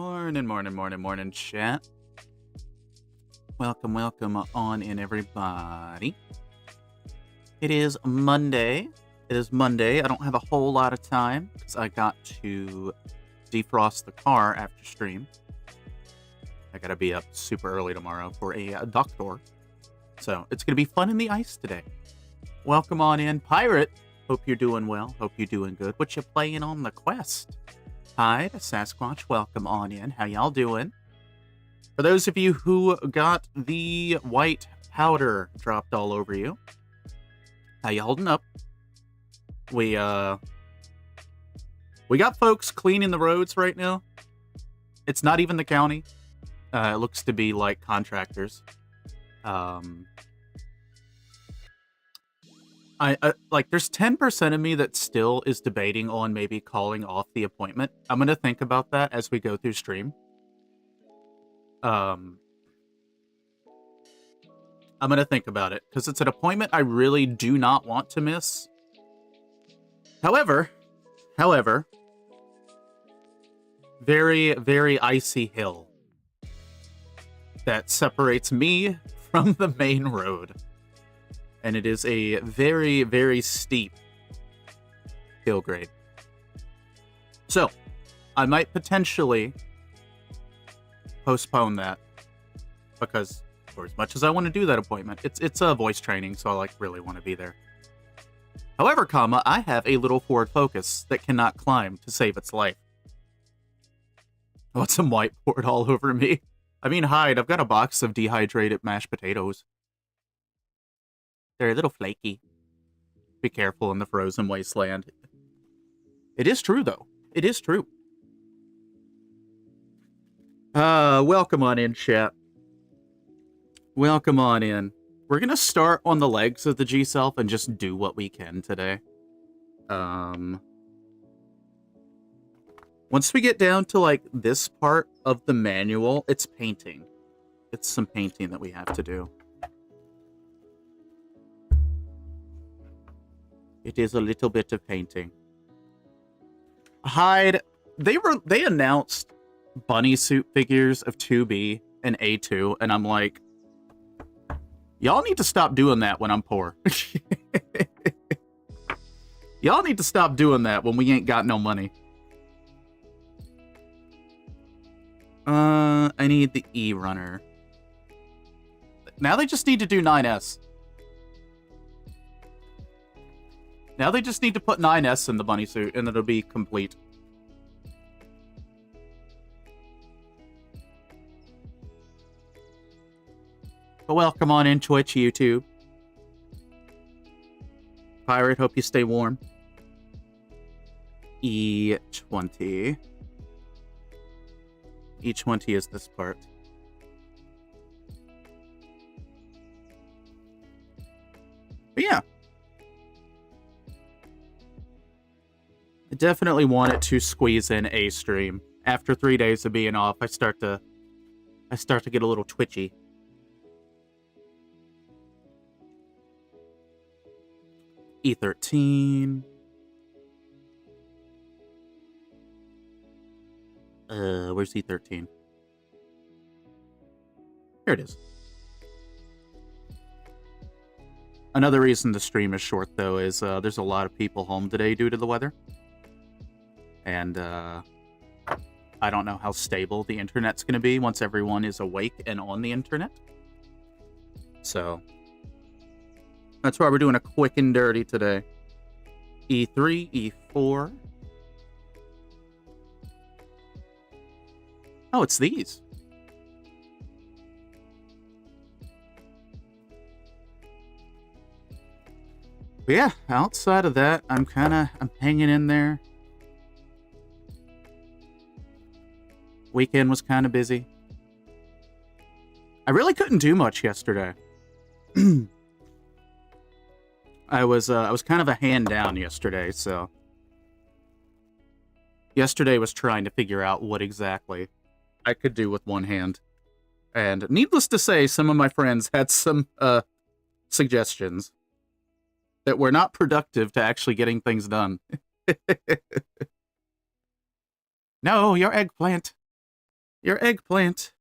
Morning, chat. Welcome on in, everybody. It is Monday. I don't have a whole lot of time because I got to defrost the car after stream. I gotta be up super early tomorrow for a doctor. So it's gonna be fun in the ice today. Welcome on in, Pirate. Hope you're doing well. Hope you're doing good. What you playing on the quest? Hi, Sasquatch. Welcome on in. How y'all doing? For those of you who got the white powder dropped all over you, how you holding up? We got folks cleaning the roads right now. It's not even the county. It looks to be like contractors. There's 10% of me that still is debating on maybe calling off the appointment. I'm gonna think about that as we go through stream. I'm gonna think about it because it's an appointment I really do not want to miss. However, very, very icy hill that separates me from the main road. And it is a very, very steep hill grade. So, I might potentially postpone that because, for as much as I want to do that appointment, it's a voice training, so I really want to be there. However, I have a little Ford Focus that cannot climb to save its life. I want some whiteboard all over me. I mean, hide. I've got a box of dehydrated mashed potatoes. They're a little flaky. Be careful in the frozen wasteland. It is true, though. It is true. Welcome on in, chat. Welcome on in. We're gonna start on the legs of the G-Self and just do what we can today. Once we get down to, this part of the manual, it's painting. It's some painting that we have to do. It is a little bit of painting. Hide. They announced bunny suit figures of 2B and A2, and I'm like, y'all need to stop doing that when I'm poor. Y'all need to stop doing that when we ain't got no money. I need the E runner. Now they just need to do 9S. Now they just need to put 9S in the bunny suit, and it'll be complete. But welcome on in, Twitch, YouTube. Pirate, hope you stay warm. E20. E20 is this part. But yeah. I definitely wanted to squeeze in a stream. After 3 days of being off, I start to get a little twitchy. E13. Where's E13? Here it is. Another reason the stream is short, though, is there's a lot of people home today due to the weather. And I don't know how stable the internet's going to be once everyone is awake and on the internet. So that's why we're doing a quick and dirty today. E3, E4. Oh, it's these. But yeah, outside of that, I'm hanging in there. Weekend was kind of busy. I really couldn't do much yesterday. I was kind of a hand down yesterday, so yesterday was trying to figure out what exactly I could do with one hand. And needless to say, some of my friends had some suggestions that were not productive to actually getting things done. No, your eggplant. Your eggplant.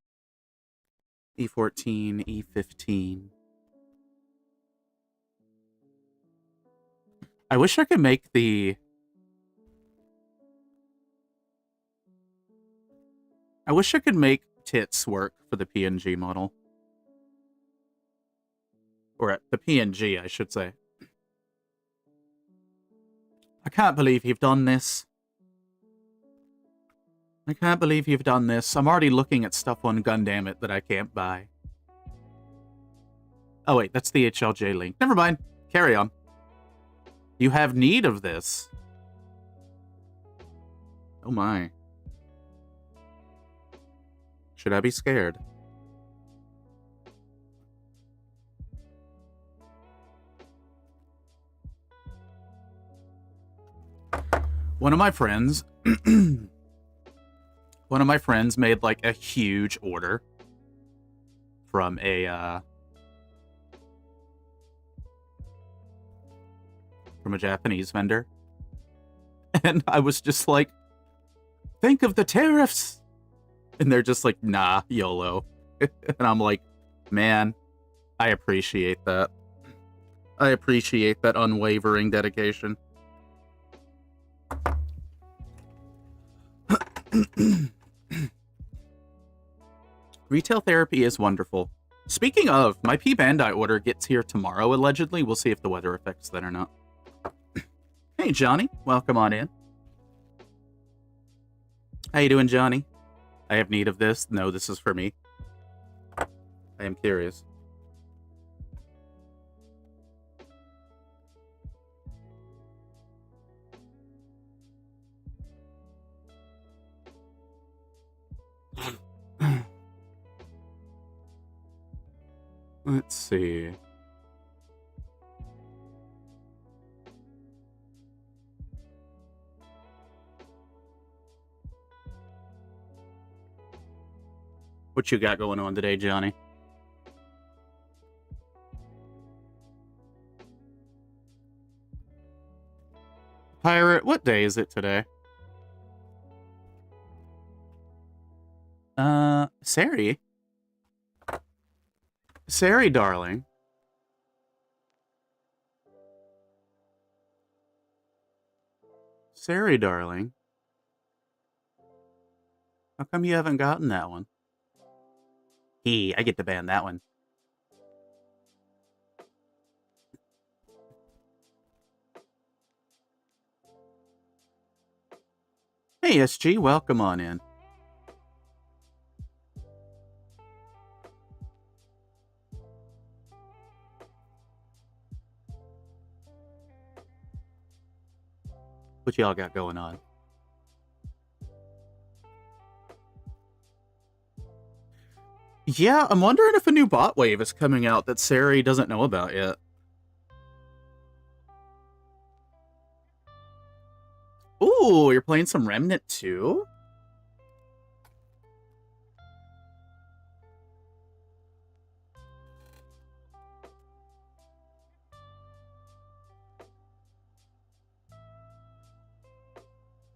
E14, E15. I wish I could make the... I wish I could make tits work for the PNG model. Or the PNG, I should say. I can't believe you've done this. I can't believe you've done this. I'm already looking at stuff on Gundam that I can't buy. Oh wait, that's the HLJ link. Never mind. Carry on. You have need of this. Oh my. Should I be scared? One of my friends... One of my friends made, like, a huge order from a Japanese vendor. And I was just like, think of the tariffs! And they're just like, nah, YOLO. And I'm like, man, I appreciate that. I appreciate that unwavering dedication. Retail therapy is wonderful. Speaking of, my P Bandai order gets here tomorrow, allegedly. We'll see if the weather affects that or not. Hey, Johnny. Welcome on in. How you doing, Johnny? I have need of this. No, this is for me. I am curious. Let's see. What you got going on today, Johnny? Pirate, what day is it today? Sari? Sari, darling. Sari, darling. How come you haven't gotten that one? I get to ban that one. Hey, SG, welcome on in. What y'all got going on? Yeah, I'm wondering if a new bot wave is coming out that Sari doesn't know about yet. Ooh, you're playing some Remnant too?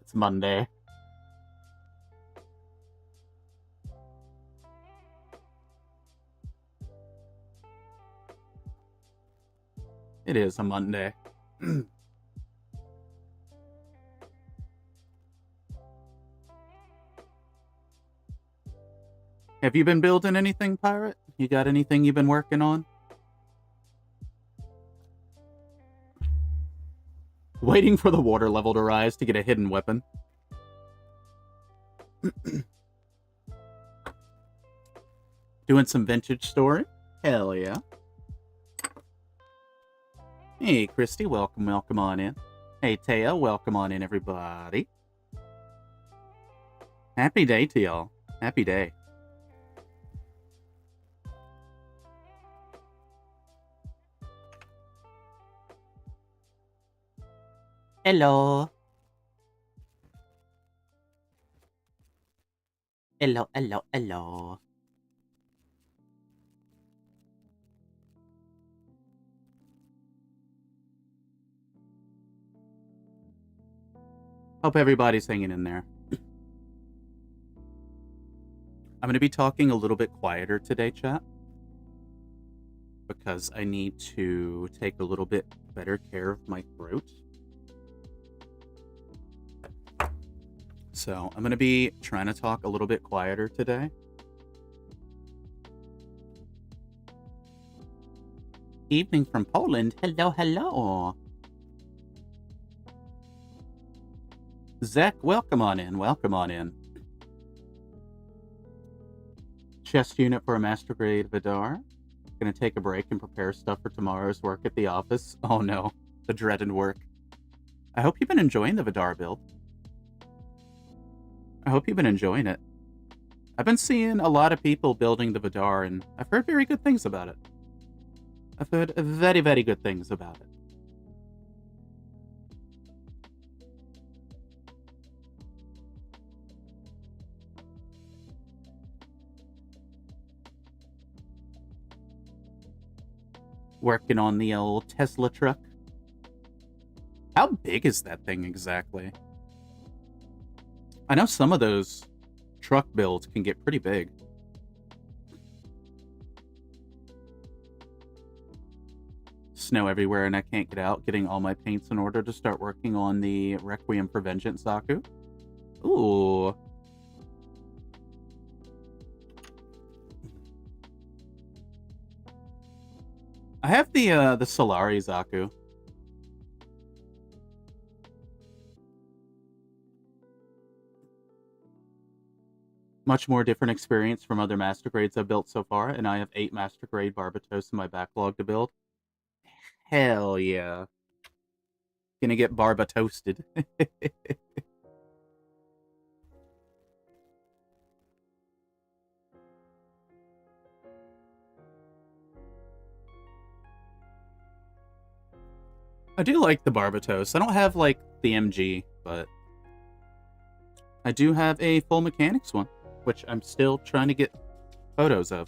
It's Monday. It is a Monday. Have you been building anything, Pirate? You got anything you've been working on? Waiting for the water level to rise to get a hidden weapon. Doing some vintage story? Hell yeah. Hey, Christy, welcome on in. Hey, Taya, welcome on in, everybody. Happy day to y'all. Happy day. Hello. Hello, hello, hello. Hope everybody's hanging in there. I'm going to be talking a little bit quieter today, chat, because I need to take a little bit better care of my throat. So I'm going to be trying to talk a little bit quieter today. Evening from Poland. Hello, hello. Zach, welcome on in. Welcome on in. Chest unit for a master grade Vidar. Gonna take a break and prepare stuff for tomorrow's work at the office. Oh no, the dreaded work. I hope you've been enjoying the Vidar build. I hope you've been enjoying it. I've been seeing a lot of people building the Vidar, and I've heard very good things about it. I've heard very, very good things about it. Working on the old Tesla truck. How big is that thing exactly? I know some of those truck builds can get pretty big. Snow everywhere and I can't get out, getting all my paints in order to start working on the Requiem for Vengeance Zaku. Ooh. I have the Solari Zaku. Much more different experience from other master grades I've built so far, and I have 8 master grade Barbatos in my backlog to build. Hell yeah. Gonna get Barbatosted. I do like the Barbatos. I don't have, like, the MG, but I do have a full mechanics one, which I'm still trying to get photos of.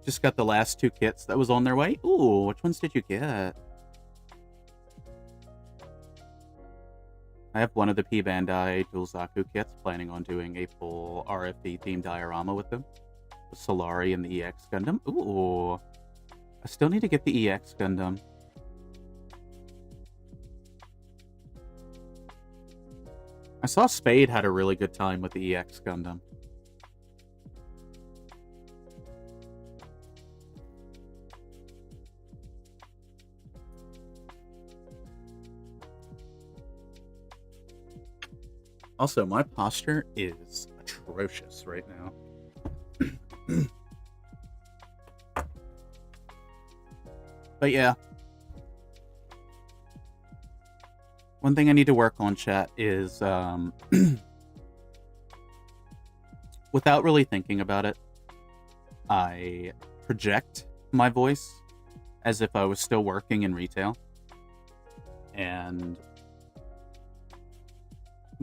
Just got the last 2 kits that was on their way. Ooh, which ones did you get? I have one of the P Bandai Dual Zaku kits, planning on doing a full RFD themed diorama with them. The Solari and the EX Gundam. Ooh. I still need to get the EX Gundam. I saw Spade had a really good time with the EX Gundam. Also, my posture is atrocious right now. But yeah. One thing I need to work on, chat, is without really thinking about it, I project my voice as if I was still working in retail. And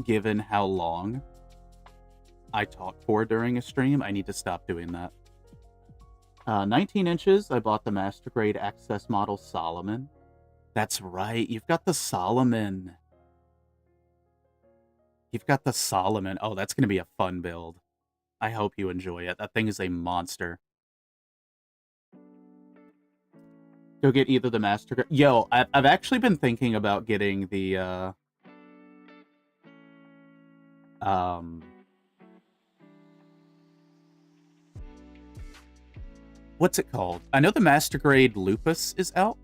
given how long I talk for during a stream, I need to stop doing that. 19 inches, I bought the Master Grade Access Model Solomon. That's right, you've got the Solomon. You've got the Solomon. Oh, that's going to be a fun build. I hope you enjoy it. That thing is a monster. Go get either the Master Grade... Yo, I've actually been thinking about getting the, what's it called? I know the Master Grade Lupus is out.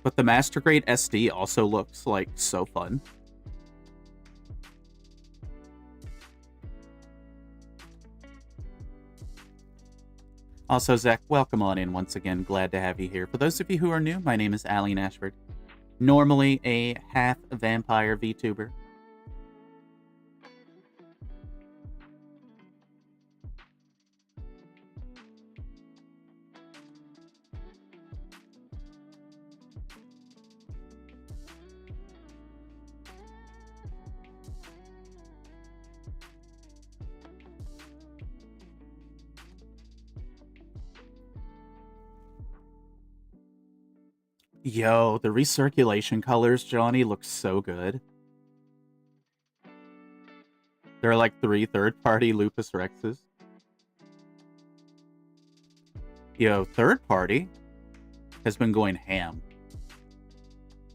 But the Master Grade SD also looks like so fun. Also, Zach, welcome on in once again. Glad to have you here. For those of you who are new, my name is Aline Ashford. Normally a half vampire VTuber. Yo, the recirculation colors, Johnny, look so good. There are like 3 third-party Lupus Rexes. Yo, third party has been going ham.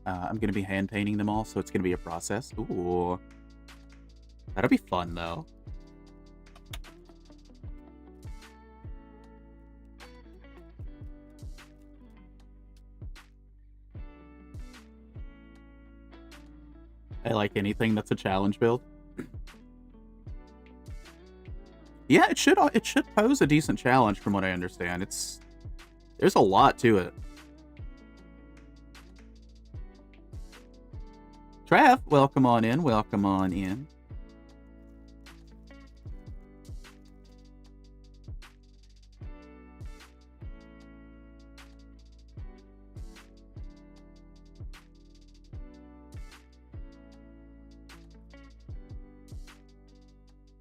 I'm going to be hand painting them all, so it's going to be a process. Ooh. That'll be fun, though. I like anything that's a challenge build. Yeah, it should pose a decent challenge from what I understand. There's a lot to it. Trav, welcome on in. Welcome on in.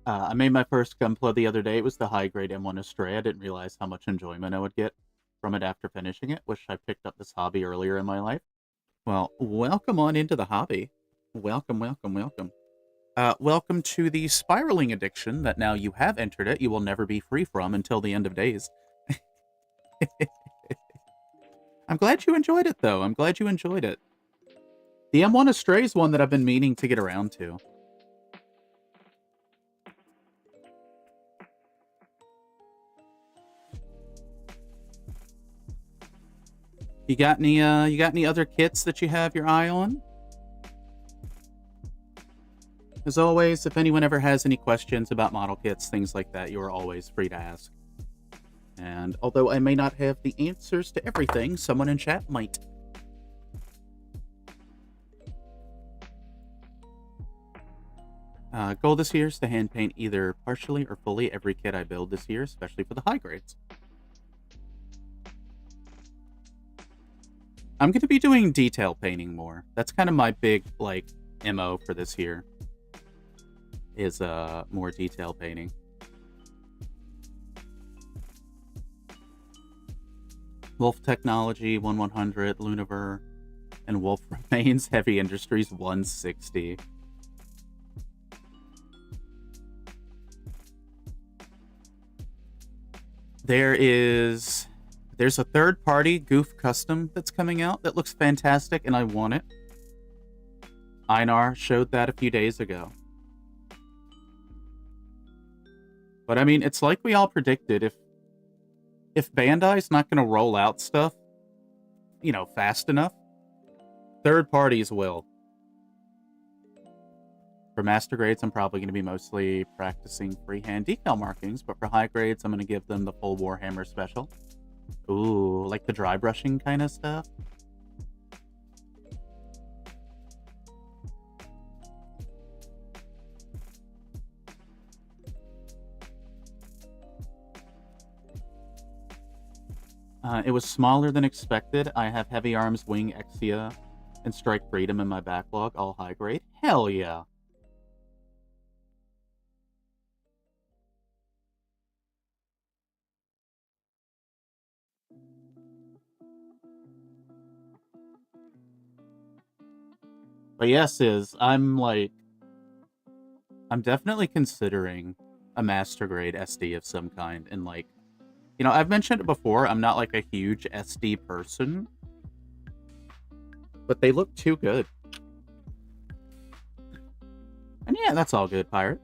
I made my first Gunpla the other day. It was the high-grade M1 Astray. I didn't realize how much enjoyment I would get from it after finishing it. Wish I picked up this hobby earlier in my life. Well, welcome on into the hobby. Welcome, welcome, welcome. Welcome to the spiraling addiction that now you have entered it, you will never be free from until the end of days. I'm glad you enjoyed it, though. I'm glad you enjoyed it. The M1 Astray is one that I've been meaning to get around to. You got any other kits that you have your eye on? As always, if anyone ever has any questions about model kits, things like that, you are always free to ask. And although I may not have the answers to everything, someone in chat might. Goal this year is to hand paint either partially or fully every kit I build this year, especially for the high grades. I'm going to be doing detail painting more. That's kind of my big, like, MO for this year. Is more detail painting. Wolf Technology 1100, Luniver, and Wolf Remains Heavy Industries 160. There's a third-party Goof Custom that's coming out that looks fantastic, and I want it. Einar showed that a few days ago. But I mean, it's like we all predicted. If Bandai's not going to roll out stuff, you know, fast enough, third parties will. For master grades, I'm probably going to be mostly practicing freehand decal markings, but for high grades, I'm going to give them the full Warhammer special. Ooh, like the dry brushing kind of stuff. It was smaller than expected. I have Heavy Arms, Wing Exia, and Strike Freedom in my backlog, all high grade. Hell yeah. But yes, I'm definitely considering a master grade SD of some kind, and like, you know, I've mentioned it before, I'm not like a huge SD person, but they look too good. And yeah, that's all good, Pirate.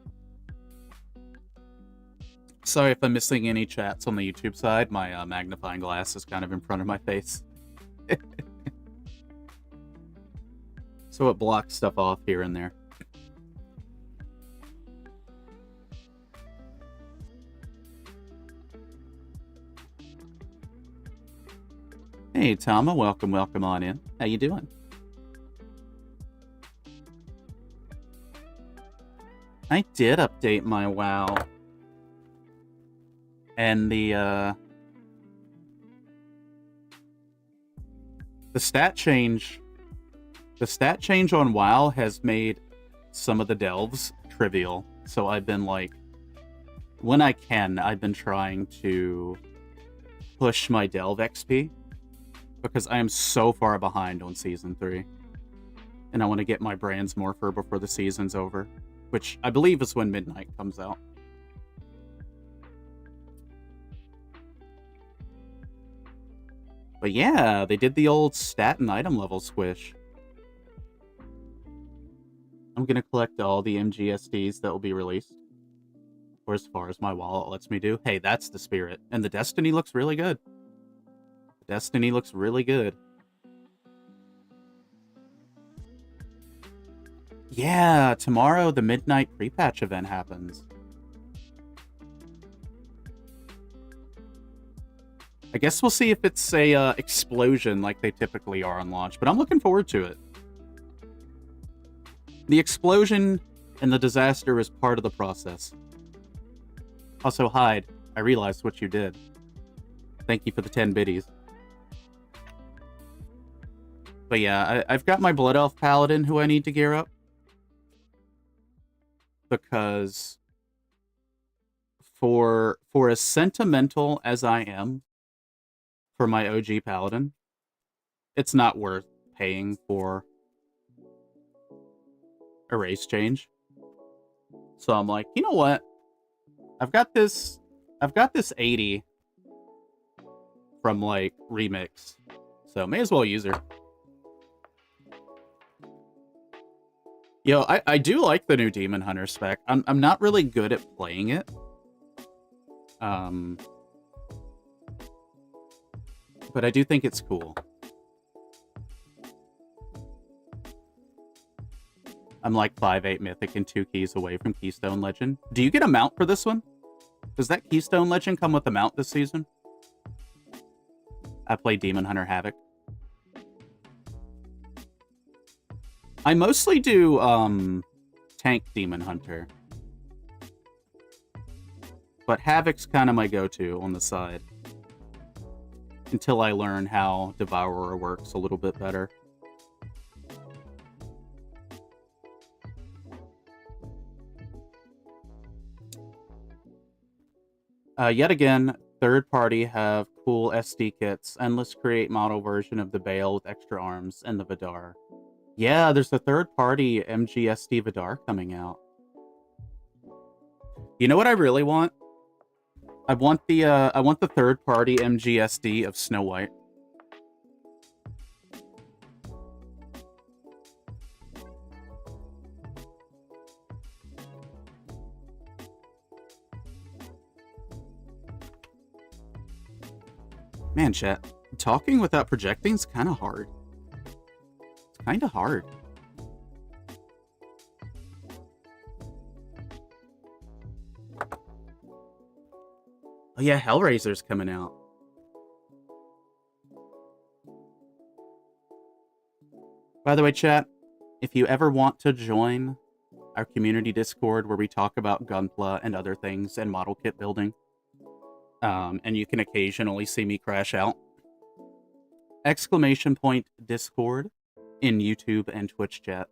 Sorry if I'm missing any chats on the YouTube side. My magnifying glass is kind of in front of my face. So it blocks stuff off here and there. Hey, Tama, welcome on in. How you doing? I did update my WoW. And the stat change on WoW has made some of the delves trivial. So I've been like, when I can, I've been trying to push my delve XP. Because I am so far behind on Season 3. And I want to get my Brands Morpher before the season's over. which I believe is when Midnight comes out. But yeah, they did the old stat and item level squish. I'm going to collect all the MGSDs that will be released. Or as far as my wallet lets me do. Hey, that's the spirit. And the Destiny looks really good. The Destiny looks really good. Yeah, tomorrow the Midnight pre-patch event happens. I guess we'll see if it's a explosion like they typically are on launch, but I'm looking forward to it. The explosion and the disaster is part of the process. Also, Hyde, I realized what you did. Thank you for the 10 biddies. But yeah, I've got my Blood Elf Paladin who I need to gear up. Because for as sentimental as I am for my OG Paladin, it's not worth paying for a race change. So I'm like, you know what? I've got this 80 from like Remix. So may as well use her. Yo, I do like the new Demon Hunter spec. I'm not really good at playing it. But I do think it's cool. I'm like 5/8 Mythic and 2 keys away from Keystone Legend. Do you get a mount for this one? Does that Keystone Legend come with a mount this season? I play Demon Hunter Havoc. I mostly do tank Demon Hunter. But Havoc's kind of my go-to on the side. Until I learn how Devourer works a little bit better. Yet again, third party have cool SD kits, endless create model version of the Bale with extra arms, and the Vidar. Yeah, there's a third party MGSD Vidar coming out. You know what I really want? I want the third party MGSD of Snow White. Man, chat, talking without projecting is kind of hard. It's kind of hard. Oh yeah, Hellraiser's coming out. By the way, chat, if you ever want to join our community Discord where we talk about Gunpla and other things and model kit building, and you can occasionally see me crash out, !Discord in YouTube and Twitch chat,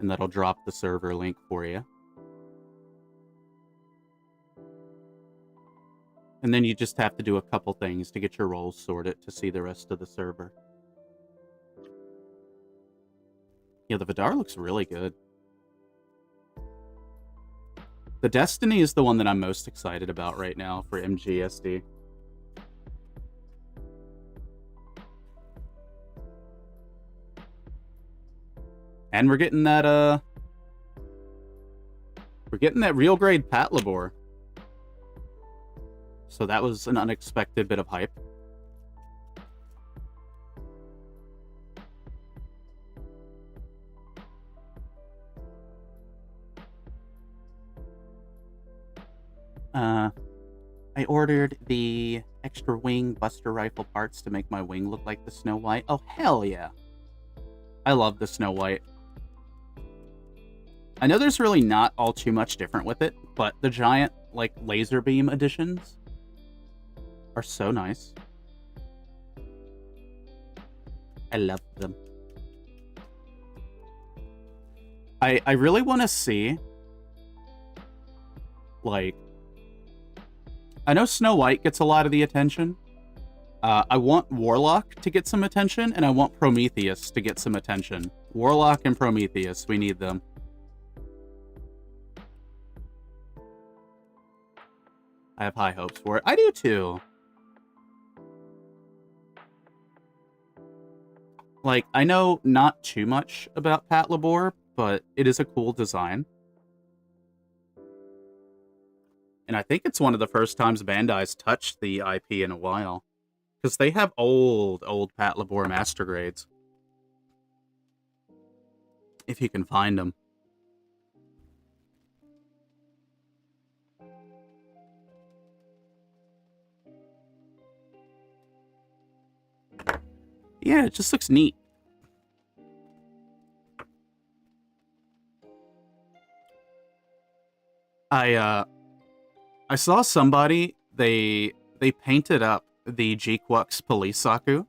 and that'll drop the server link for you. And then you just have to do a couple things to get your roles sorted to see the rest of the server. Yeah, the Vidar looks really good. The Destiny is the one that I'm most excited about right now for MGSD. And we're getting that, real grade Pat Labor. So that was an unexpected bit of hype. I ordered the extra wing buster rifle parts to make my wing look like the Snow White. Oh, hell yeah. I love the Snow White. I know there's really not all too much different with it, but the giant, like, laser beam additions are so nice. I love them. I really want to see, like, I know Snow White gets a lot of the attention. I want Warlock to get some attention, and I want Prometheus to get some attention. Warlock and Prometheus, we need them. I have high hopes for it. I do too. Like, I know not too much about Patlabor, but it is a cool design. And I think it's one of the first times Bandai's touched the IP in a while. Because they have old Patlabor master grades. If you can find them. Yeah, it just looks neat. I saw somebody, they painted up the G-Quux Police Saku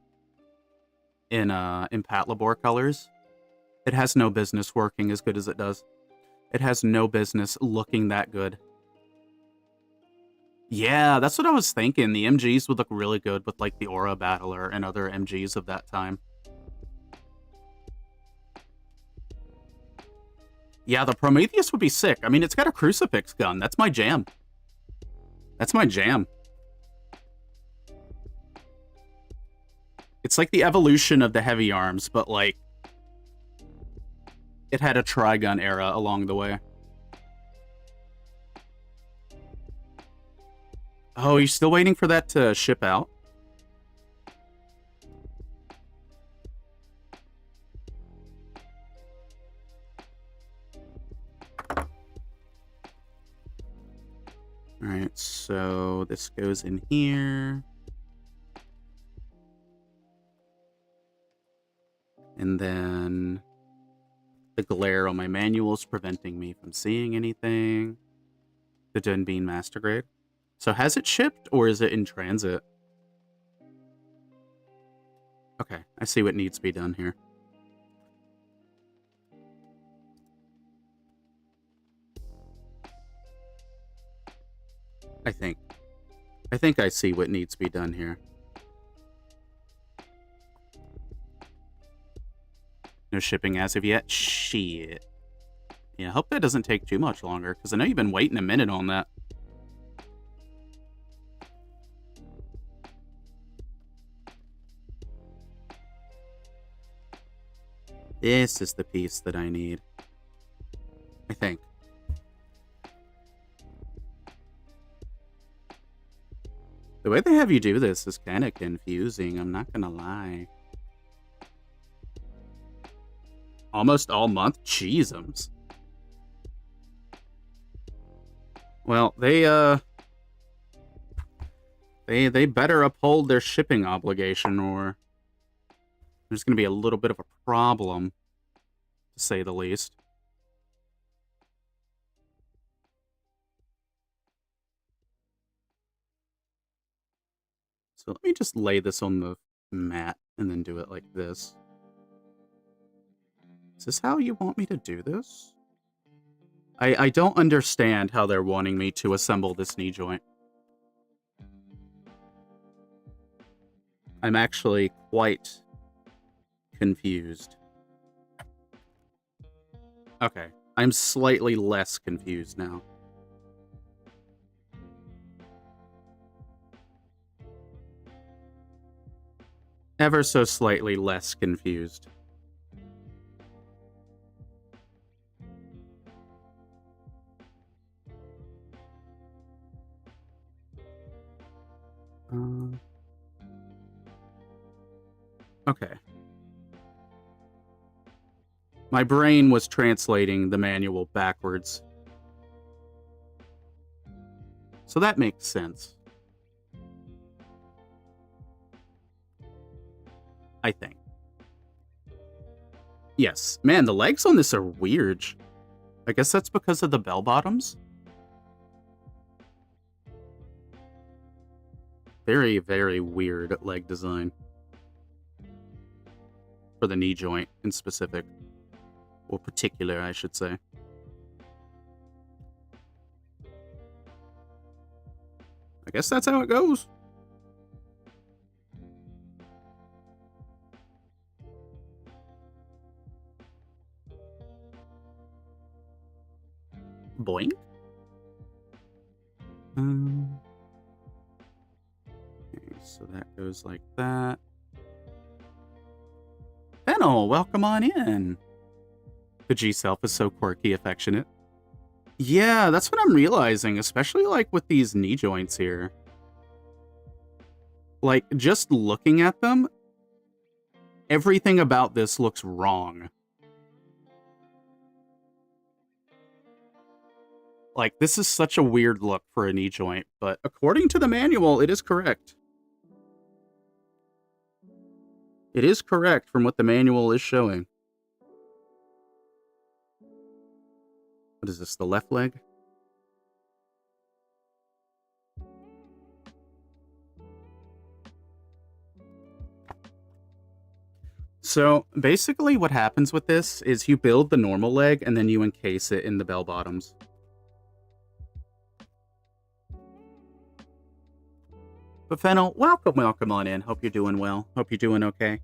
in Patlabor colors. It has no business working as good as it does. It has no business looking that good. Yeah, that's what I was thinking. The MGs would look really good with, like, the Aura Battler and other MGs of that time. Yeah, the Prometheus would be sick. I mean, it's got a crucifix gun. That's my jam. That's my jam. It's like the evolution of the heavy arms, but, like, it had a Trigun era along the way. Oh, you're still waiting for that to ship out? Alright, so this goes in here. And then the glare on my manual is preventing me from seeing anything. The Dunbean Master Grade. So has it shipped, or is it in transit? Okay, I see what needs to be done here. I think I see what needs to be done here. No shipping as of yet? Shit. Yeah, I hope that doesn't take too much longer, because I know you've been waiting a minute on that. This is the piece that I need. I think. The way they have you do this is kind of confusing, I'm not gonna lie. Almost all month? Jeezums. Well, they better uphold their shipping obligation, or there's gonna be a little bit of a problem, to say the least. So let me just lay this on the mat and then do it like this. Is this how you want me to do this? I don't understand how they're wanting me to assemble this knee joint. I'm actually quite confused. Okay, I'm slightly less confused now. Ever so slightly less confused. Okay. My brain was translating the manual backwards. So that makes sense. I think. Yes. Man, the legs on this are weird. I guess that's because of the bell bottoms. Very, very weird leg design. For the knee joint in specific. Or particular, I should say. I guess that's how it goes. Boink. So that goes like that. Fennel, welcome on in. The G-Self is so quirky, affectionate. Yeah, that's what I'm realizing, especially like with these knee joints here. Like, just looking at them, everything about this looks wrong. Like, this is such a weird look for a knee joint, but according to the manual, it is correct. It is correct from what the manual is showing. What is this, the left leg? So, basically what happens with this is you build the normal leg and then you encase it in the bell bottoms. But Fennel, welcome on in. Hope you're doing well. Hope you're doing okay.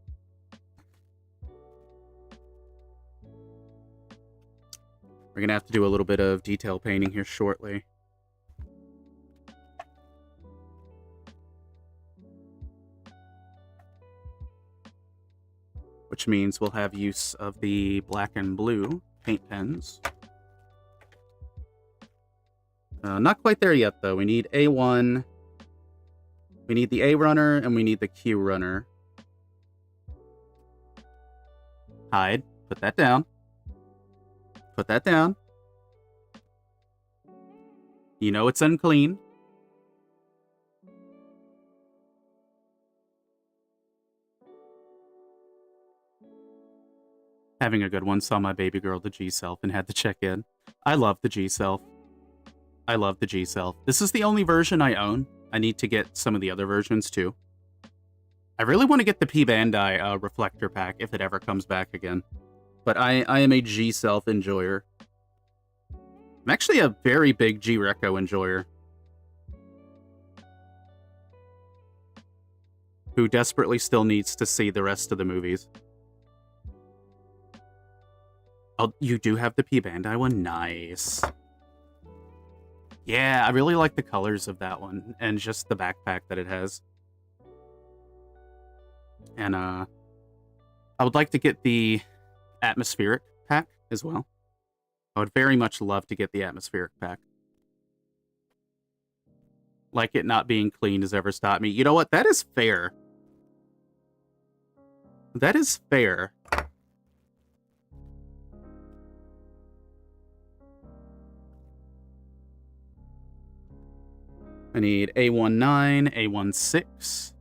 We're gonna have to do a little bit of detail painting here shortly. Which means we'll have use of the black and blue paint pens. Not quite there yet, though. We need A1. We need the A runner, and we need the Q runner. Hide. Put that down. Put that down. You know it's unclean. Having a good one. Saw my baby girl, the G-Self, and had to check in. I love the G-Self. I love the G-Self. This is the only version I own. I need to get some of the other versions, too. I really want to get the P Bandai reflector pack if it ever comes back again. But I am a G-Self enjoyer. I'm actually a very big G-Reco enjoyer. Who desperately still needs to see the rest of the movies. Oh, you do have the P Bandai one? Nice. Yeah, I really like the colors of that one, and just the backpack that it has. And, I would like to get the atmospheric pack as well. I would very much love to get the atmospheric pack. Like it not being clean has ever stopped me. You know what? That is fair. That is fair. I need A19, A16.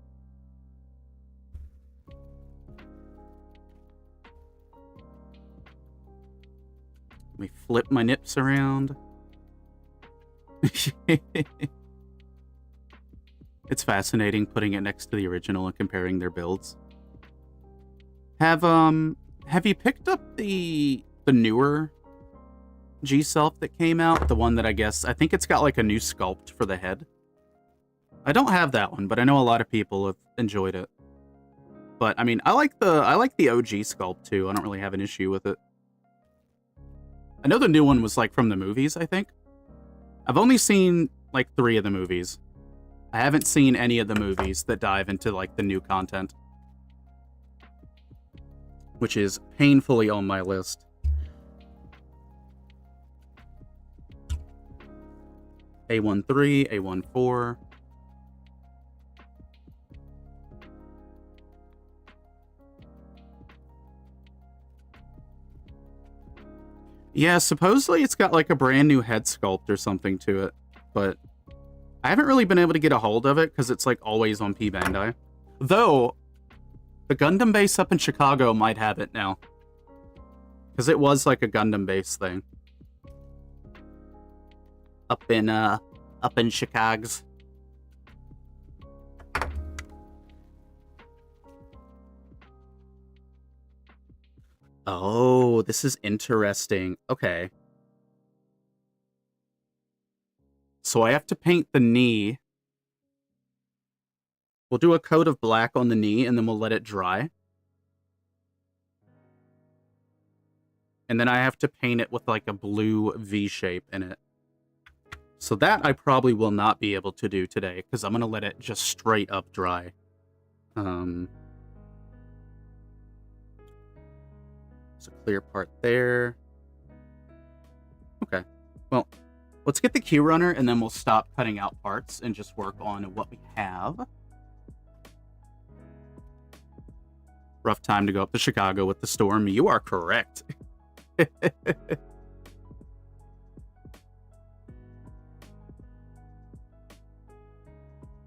Let me flip my nips around. It's fascinating putting it next to the original and comparing their builds. Have you picked up the newer G-Self that came out? The one that I think it's got like a new sculpt for the head. I don't have that one, but I know a lot of people have enjoyed it. But I mean, I like the OG sculpt too. I don't really have an issue with it. I know the new one was like from the movies, I think. I've only seen like 3 of the movies. I haven't seen any of the movies that dive into like the new content. Which is painfully on my list. A13, A14. Yeah, supposedly it's got like a brand new head sculpt or something to it, but I haven't really been able to get a hold of it because it's like always on P Bandai. Though, the Gundam base up in Chicago might have it now. Because it was like a Gundam base thing. Up in Chicago's. Oh, this is interesting. Okay. So I have to paint the knee. We'll do a coat of black on the knee, and then we'll let it dry. And then I have to paint it with like a blue V shape in it. So that I probably will not be able to do today, because I'm going to let it just straight up dry. There's a clear part there. Okay. Well, let's get the Q runner, and then we'll stop cutting out parts and just work on what we have. Rough time to go up to Chicago with the storm. You are correct.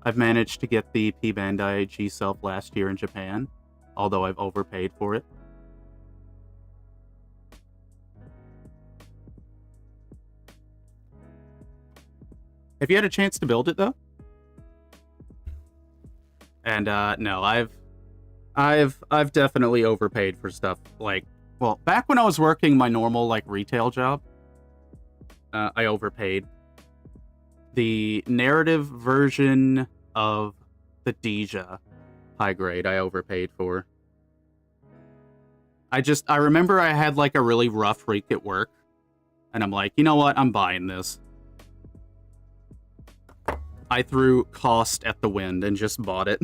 I've managed to get the P Bandai G-Self last year in Japan, although I've overpaid for it. Have you had a chance to build it, though? And, no, I've definitely overpaid for stuff. Like, well, back when I was working my normal, like, retail job, I overpaid. The narrative version of the Deja high grade I overpaid for. I remember I had, like, a really rough week at work, and I'm like, you know what? I'm buying this. I threw cost at the wind and just bought it.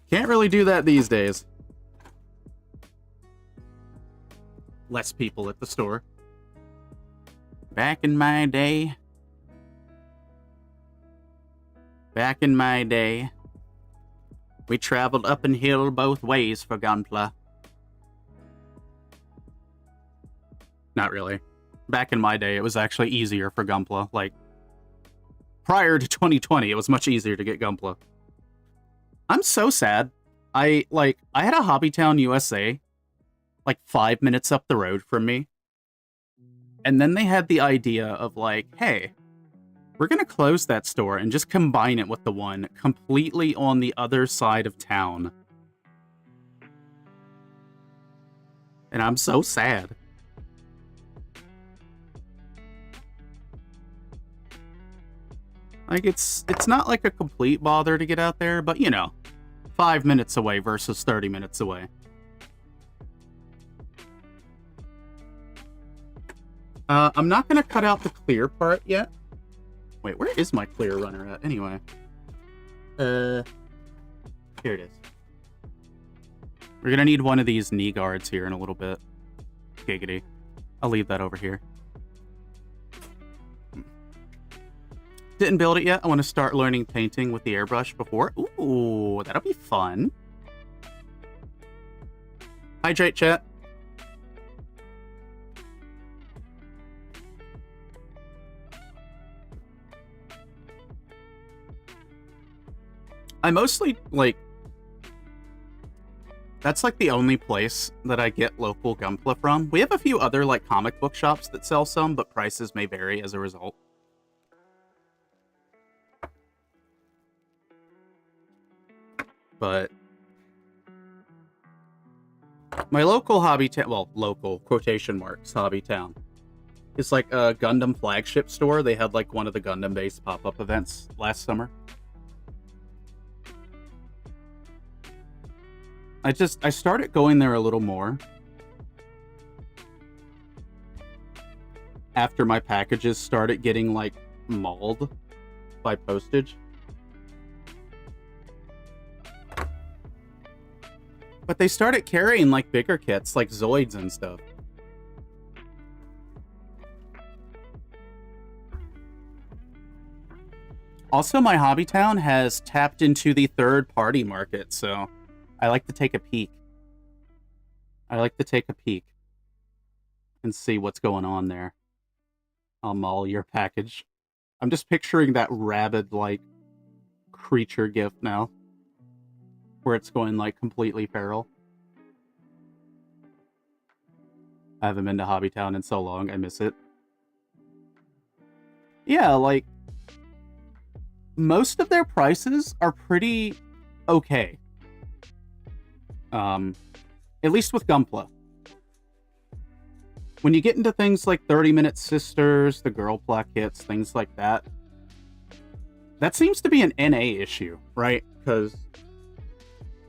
Can't really do that these days. Less people at the store. Back in my day, we traveled up and hill both ways for Gunpla. Not really. Back in my day, it was actually easier for Gunpla. Like, prior to 2020, it was much easier to get Gunpla. I'm so sad. I had a Hobbytown USA, like 5 minutes up the road from me. And then they had the idea of like, hey, we're going to close that store and just combine it with the one completely on the other side of town. And I'm so sad. Like, it's not like a complete bother to get out there, but, you know, 5 minutes away versus 30 minutes away. I'm not going to cut out the clear part yet. Wait, where is my clear runner at, anyway? Here it is. We're going to need one of these knee guards here in a little bit. Giggity. I'll leave that over here. Didn't build it yet. I want to start learning painting with the airbrush before. Ooh, that'll be fun. Hydrate, chat. I mostly, like... That's, like, the only place that I get local Gunpla from. We have a few other, like, comic book shops that sell some, but prices may vary as a result. But my local hobby town, well, local quotation marks hobby town, is like a Gundam flagship store. They had like one of the Gundam based pop-up events last summer. I started going there a little more after my packages started getting like mauled by postage. But they started carrying, like, bigger kits, like Zoids and stuff. Also, my hobby town has tapped into the third-party market, so I like to take a peek. And see what's going on there. I'll maul your package. I'm just picturing that rabid, like, creature gif now. Where it's going, like, completely feral. I haven't been to Hobbytown in so long, I miss it. Yeah, like, most of their prices are pretty okay. At least with Gunpla. When you get into things like 30-Minute Sisters, the Girlpla kits, things like that, that seems to be an NA issue, right? Because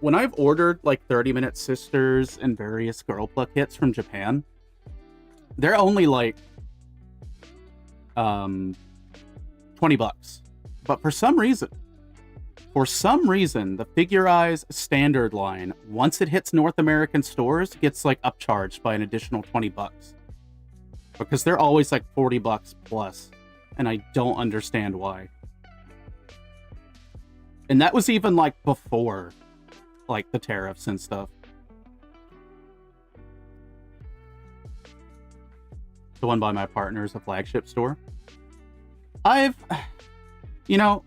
when I've ordered like 30-Minute Sisters and various Girlpla kits from Japan, They're only like $20. But for some reason, the Figure Eyes standard line, once it hits North American stores, gets like upcharged by an additional $20. Because they're always like $40 plus. And I don't understand why. And that was even like before like the tariffs and stuff. The one by my partner is a flagship store. You know,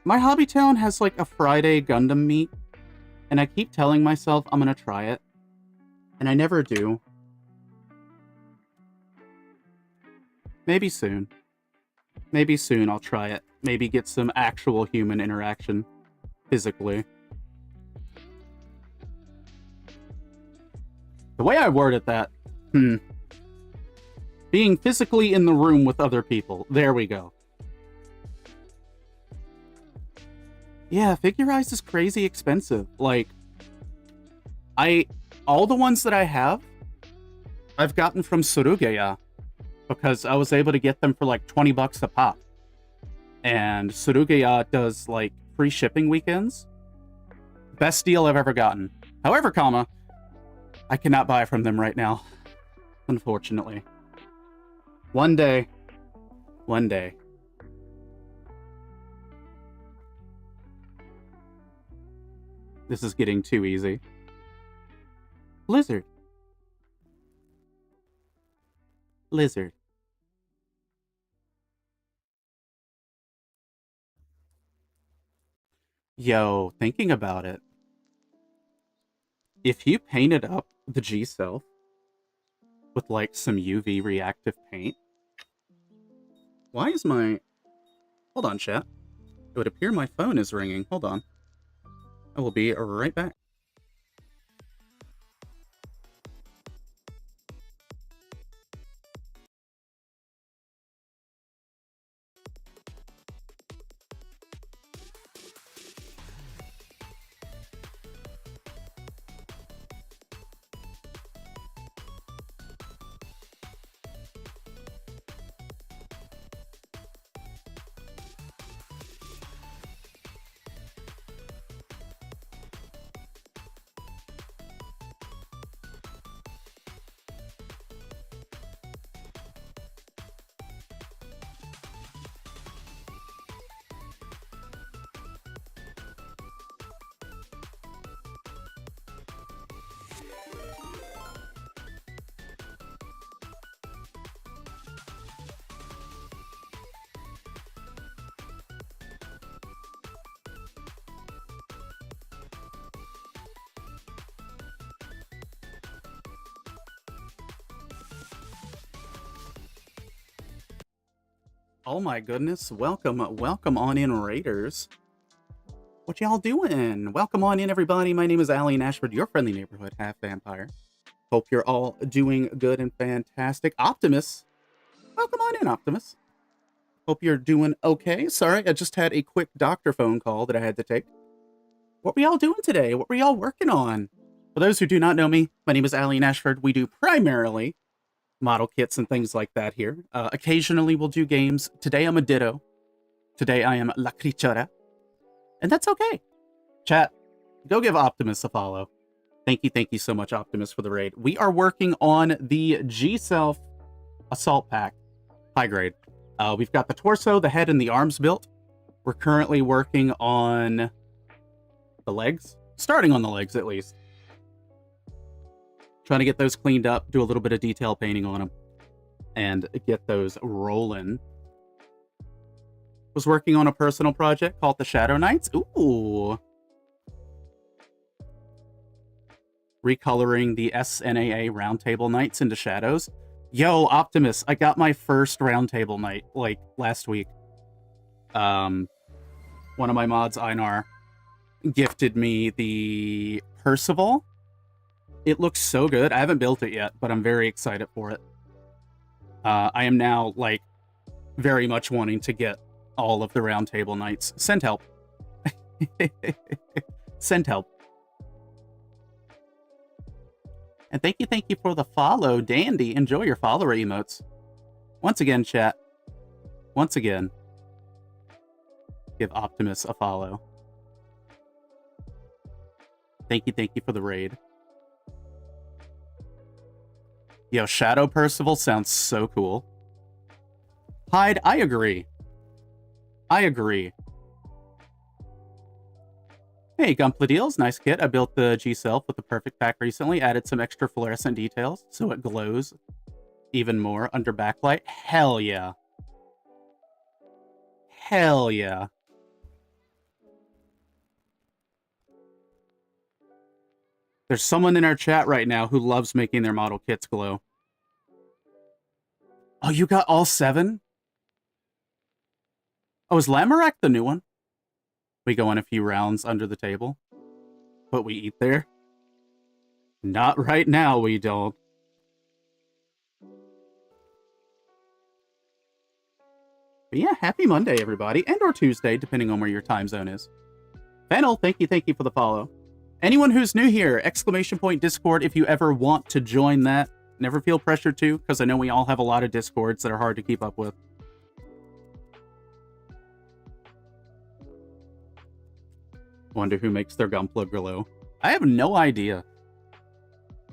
my hobby town has like a Friday Gundam meet, and I keep telling myself I'm gonna try it, and I never do. Maybe soon. Maybe soon I'll try it. Maybe get some actual human interaction physically. The way I worded that, being physically in the room with other people. There we go. Yeah, Figure Eyes is crazy expensive. Like, all the ones that I have, I've gotten from Surugeya, because I was able to get them for like $20 a pop. And Surugeya does like free shipping weekends. Best deal I've ever gotten. However, I cannot buy from them right now, unfortunately. One day. This is getting too easy. Lizard. Yo, thinking about it. If you painted up the G-Self with like some UV reactive paint. Why is my... Hold on, chat. It would appear my phone is ringing. Hold on. I will be right back. Oh my goodness, welcome on in, Raiders. What y'all doing? Welcome on in, everybody. My name is Allie Ashford, your friendly neighborhood half-vampire. Hope you're all doing good and fantastic. Optimus, welcome on in, Optimus. Hope you're doing okay. Sorry, I just had a quick doctor phone call that I had to take. What were y'all doing today? What were y'all working on? For those who do not know me, my name is Allie Ashford. We do primarily model kits and things like that here. Occasionally we'll do games. Today I'm a Ditto. Today I am La Crichora. And that's okay. Chat, go give Optimus a follow. Thank you so much, Optimus, for the raid. We are working on the G-Self Assault Pack. High grade. We've got the torso, the head, and the arms built. We're currently working on the legs. Starting on the legs, at least. Trying to get those cleaned up, do a little bit of detail painting on them, and get those rolling. Was working on a personal project called the Shadow Knights. Ooh. Recoloring the SNAA Roundtable Knights into shadows. Yo, Optimus, I got my first Roundtable Knight, like, last week. One of my mods, Einar, gifted me the Percival. It looks so good. I haven't built it yet, but I'm very excited for it. I am now, like, very much wanting to get all of the Roundtable Knights. Send help. Send help. And thank you for the follow, Dandy. Enjoy your follower emotes. Once again, chat. Once again, give Optimus a follow. Thank you for the raid. Yo, Shadow Percival sounds so cool. Hyde, I agree. I agree. Hey, Gunpla Deals, nice kit. I built the G-Self with the perfect pack recently. Added some extra fluorescent details so it glows even more under backlight. Hell yeah. Hell yeah. There's someone in our chat right now who loves making their model kits glow. Oh, you got all 7? Oh, is Lamorak the new one? We go in a few rounds under the table. What we eat there? Not right now, we don't. But yeah, happy Monday, everybody. And or Tuesday, depending on where your time zone is. Fennel, thank you for the follow. Anyone who's new here, ! Discord if you ever want to join that. Never feel pressured to, because I know we all have a lot of Discords that are hard to keep up with. Wonder who makes their Gunpla glow. I have no idea.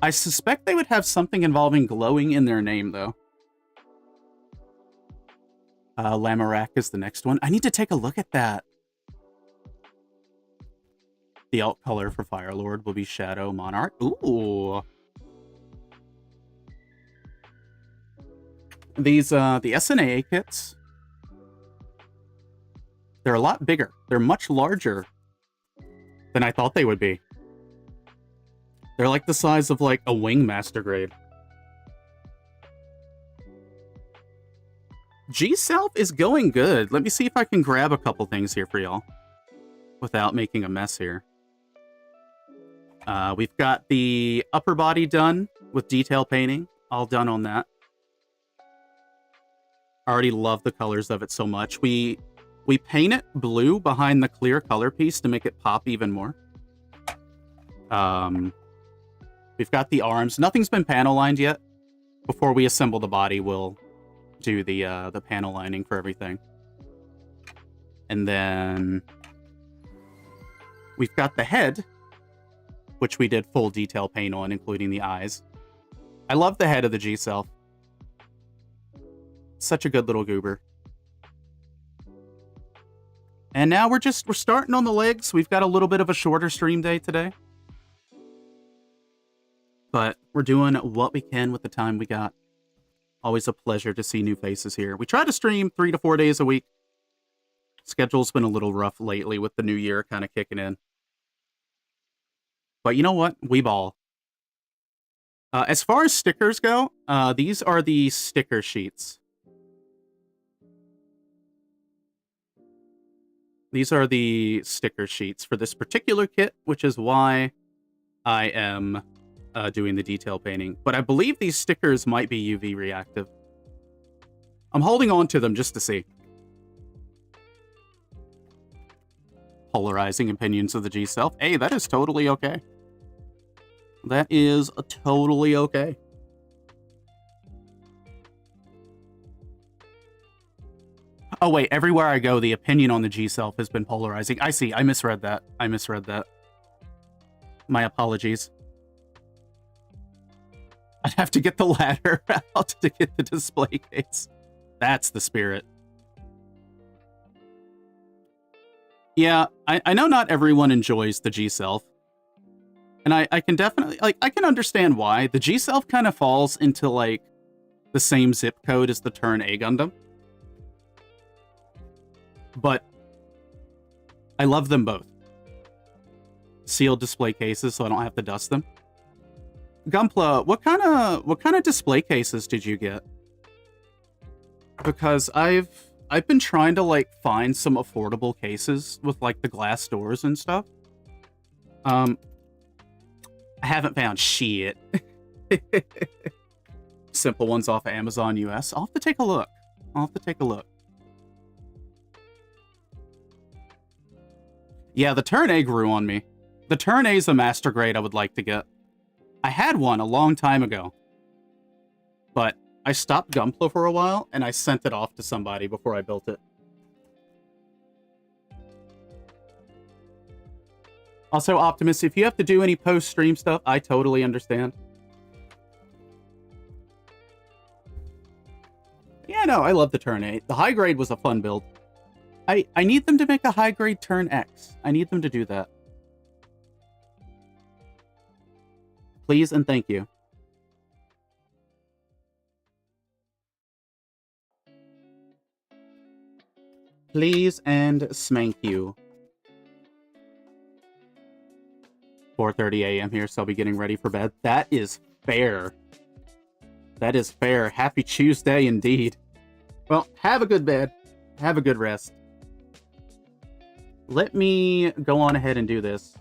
I suspect they would have something involving glowing in their name, though. Lamorak is the next one. I need to take a look at that. The alt color for Firelord will be Shadow Monarch. Ooh. These, the SNAA kits, they're a lot bigger. They're much larger than I thought they would be. They're like the size of like a wing master grade. G-Self is going good. Let me see if I can grab a couple things here for y'all without making a mess here. We've got the upper body done with detail painting. All done on that. I already love the colors of it so much. We paint it blue behind the clear color piece to make it pop even more. We've got the arms. Nothing's been panel lined yet. Before we assemble the body, we'll do the panel lining for everything. And then we've got the head, which we did full detail paint on, including the eyes. I love the head of the G-Self. Such a good little goober. And now we're starting on the legs. We've got a little bit of a shorter stream day today. But we're doing what we can with the time we got. Always a pleasure to see new faces here. We try to stream 3 to 4 days a week. Schedule's been a little rough lately with the new year kind of kicking in. But you know what? We ball. As far as stickers go, these are the sticker sheets. These are the sticker sheets for this particular kit, which is why I am doing the detail painting. But I believe these stickers might be UV reactive. I'm holding on to them just to see. Polarizing opinions of the G-Self. Hey, that is totally okay. That is totally okay. Oh, wait. Everywhere I go, the opinion on the G-Self has been polarizing. I see. I misread that. My apologies. I'd have to get the ladder out to get the display case. That's the spirit. Yeah, I know not everyone enjoys the G-Self. And I can definitely, like, I can understand why. The G-Self kind of falls into, like, the same zip code as the Turn A Gundam. But I love them both. Sealed display cases, so I don't have to dust them. Gunpla, what kind of display cases did you get? Because I've been trying to like find some affordable cases with like the glass doors and stuff. I haven't found shit. Simple ones off of Amazon US. I'll have to take a look. Yeah, the Turn A grew on me. The Turn A is a master grade I would like to get. I had one a long time ago, but I stopped Gunpla for a while, and I sent it off to somebody before I built it. Also, Optimus, if you have to do any post-stream stuff, I totally understand. Yeah, no, I love the Turn 8. The high grade was a fun build. I need them to make a high grade Turn X. I need them to do that. Please and thank you. Please and smank you. 4:30 a.m. here, so I'll be getting ready for bed. That is fair. That is fair. Happy Tuesday indeed. Well, have a good bed. Have a good rest. Let me go on ahead and do this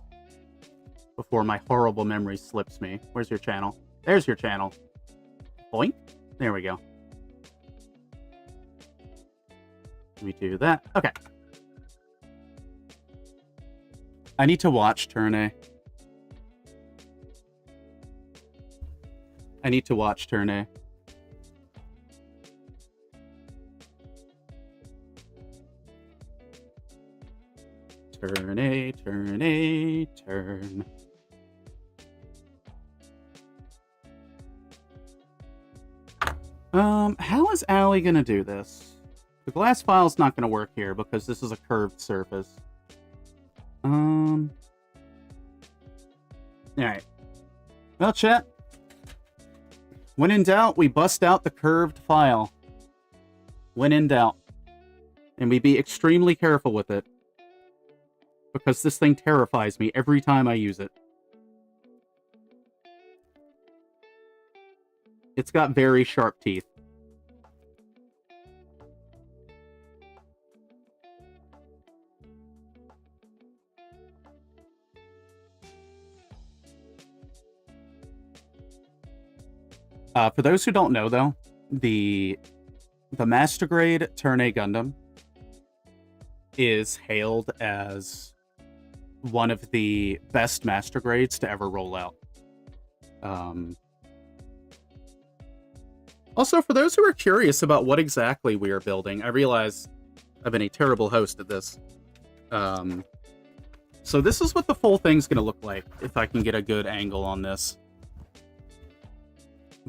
before my horrible memory slips me. Where's your channel? There's your channel. Boink. There we go. Let me do that. Okay. I need to watch Turn A. I need to watch Turn A. Turn A, turn A, turn. How is Allie gonna do this? The glass file's not gonna work here because this is a curved surface. Alright. Well, chat. When in doubt, we bust out the curved file. When in doubt. And we be extremely careful with it. Because this thing terrifies me every time I use it. It's got very sharp teeth. For those who don't know, though, the Master Grade Turn A Gundam is hailed as one of the best Master Grades to ever roll out. Also, for those who are curious about what exactly we are building, I realize I've been a terrible host at this. So this is what the full thing's going to look like, if I can get a good angle on this.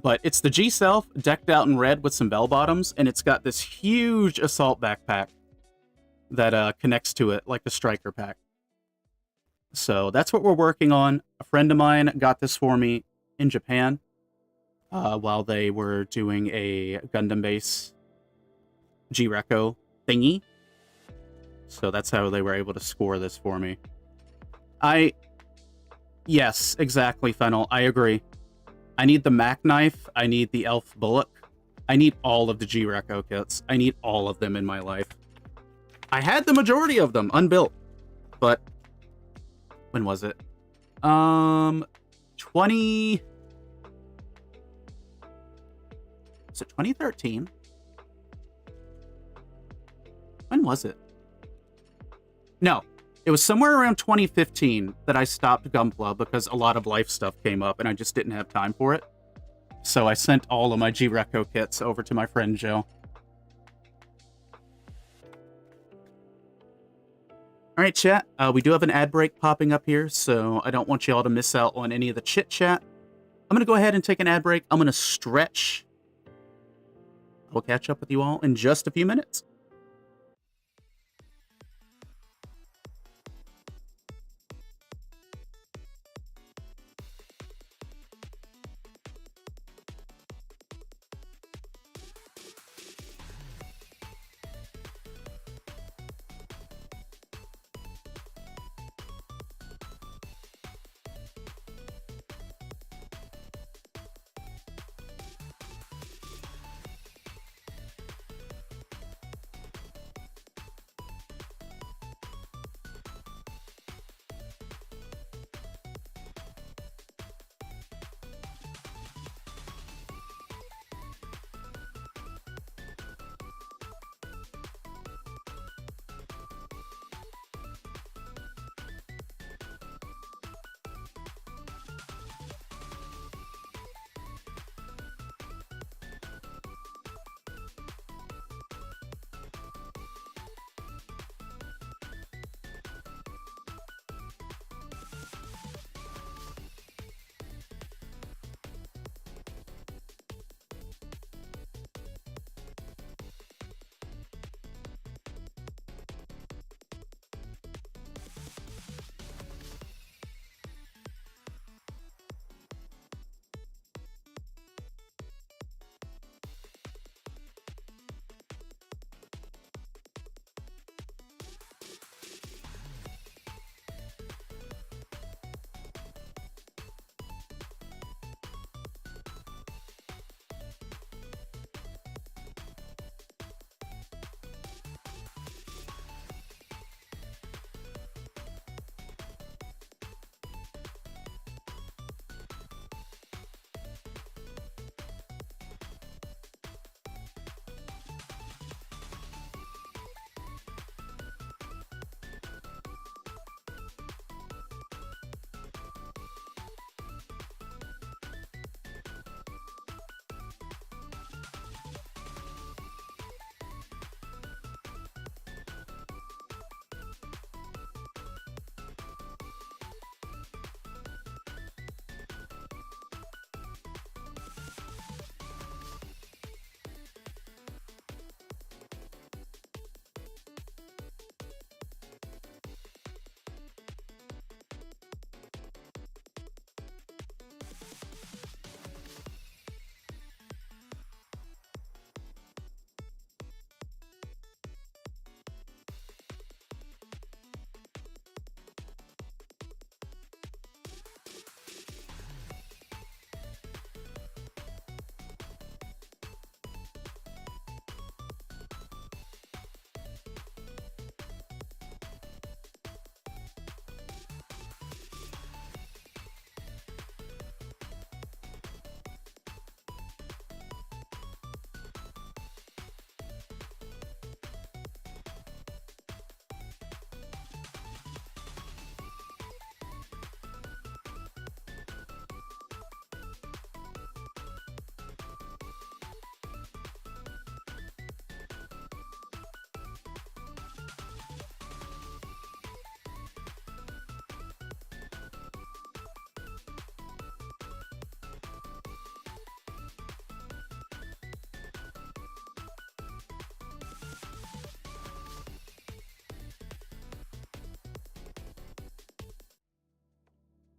But it's the G-Self decked out in red with some bell-bottoms, and it's got this huge assault backpack that connects to it like the Striker pack. So that's what we're working on. A friend of mine got this for me in Japan while they were doing a Gundam base G-Reco thingy. So that's how they were able to score this for me. Yes, exactly, Fennel. I agree. I need the Mac Knife. I need the Elf Bullock. I need all of the G-Reco kits. I need all of them in my life. I had the majority of them unbuilt, but when was it? 20... Was it 2013? When was it? No, it was somewhere around 2015 that I stopped Gunpla because a lot of life stuff came up and I just didn't have time for it. So I sent all of my G-Reco kits over to my friend Joe. Alright, chat, we do have an ad break popping up here, so I don't want you all to miss out on any of the chit-chat. I'm going to go ahead and take an ad break. I'm going to stretch. We'll catch up with you all in just a few minutes.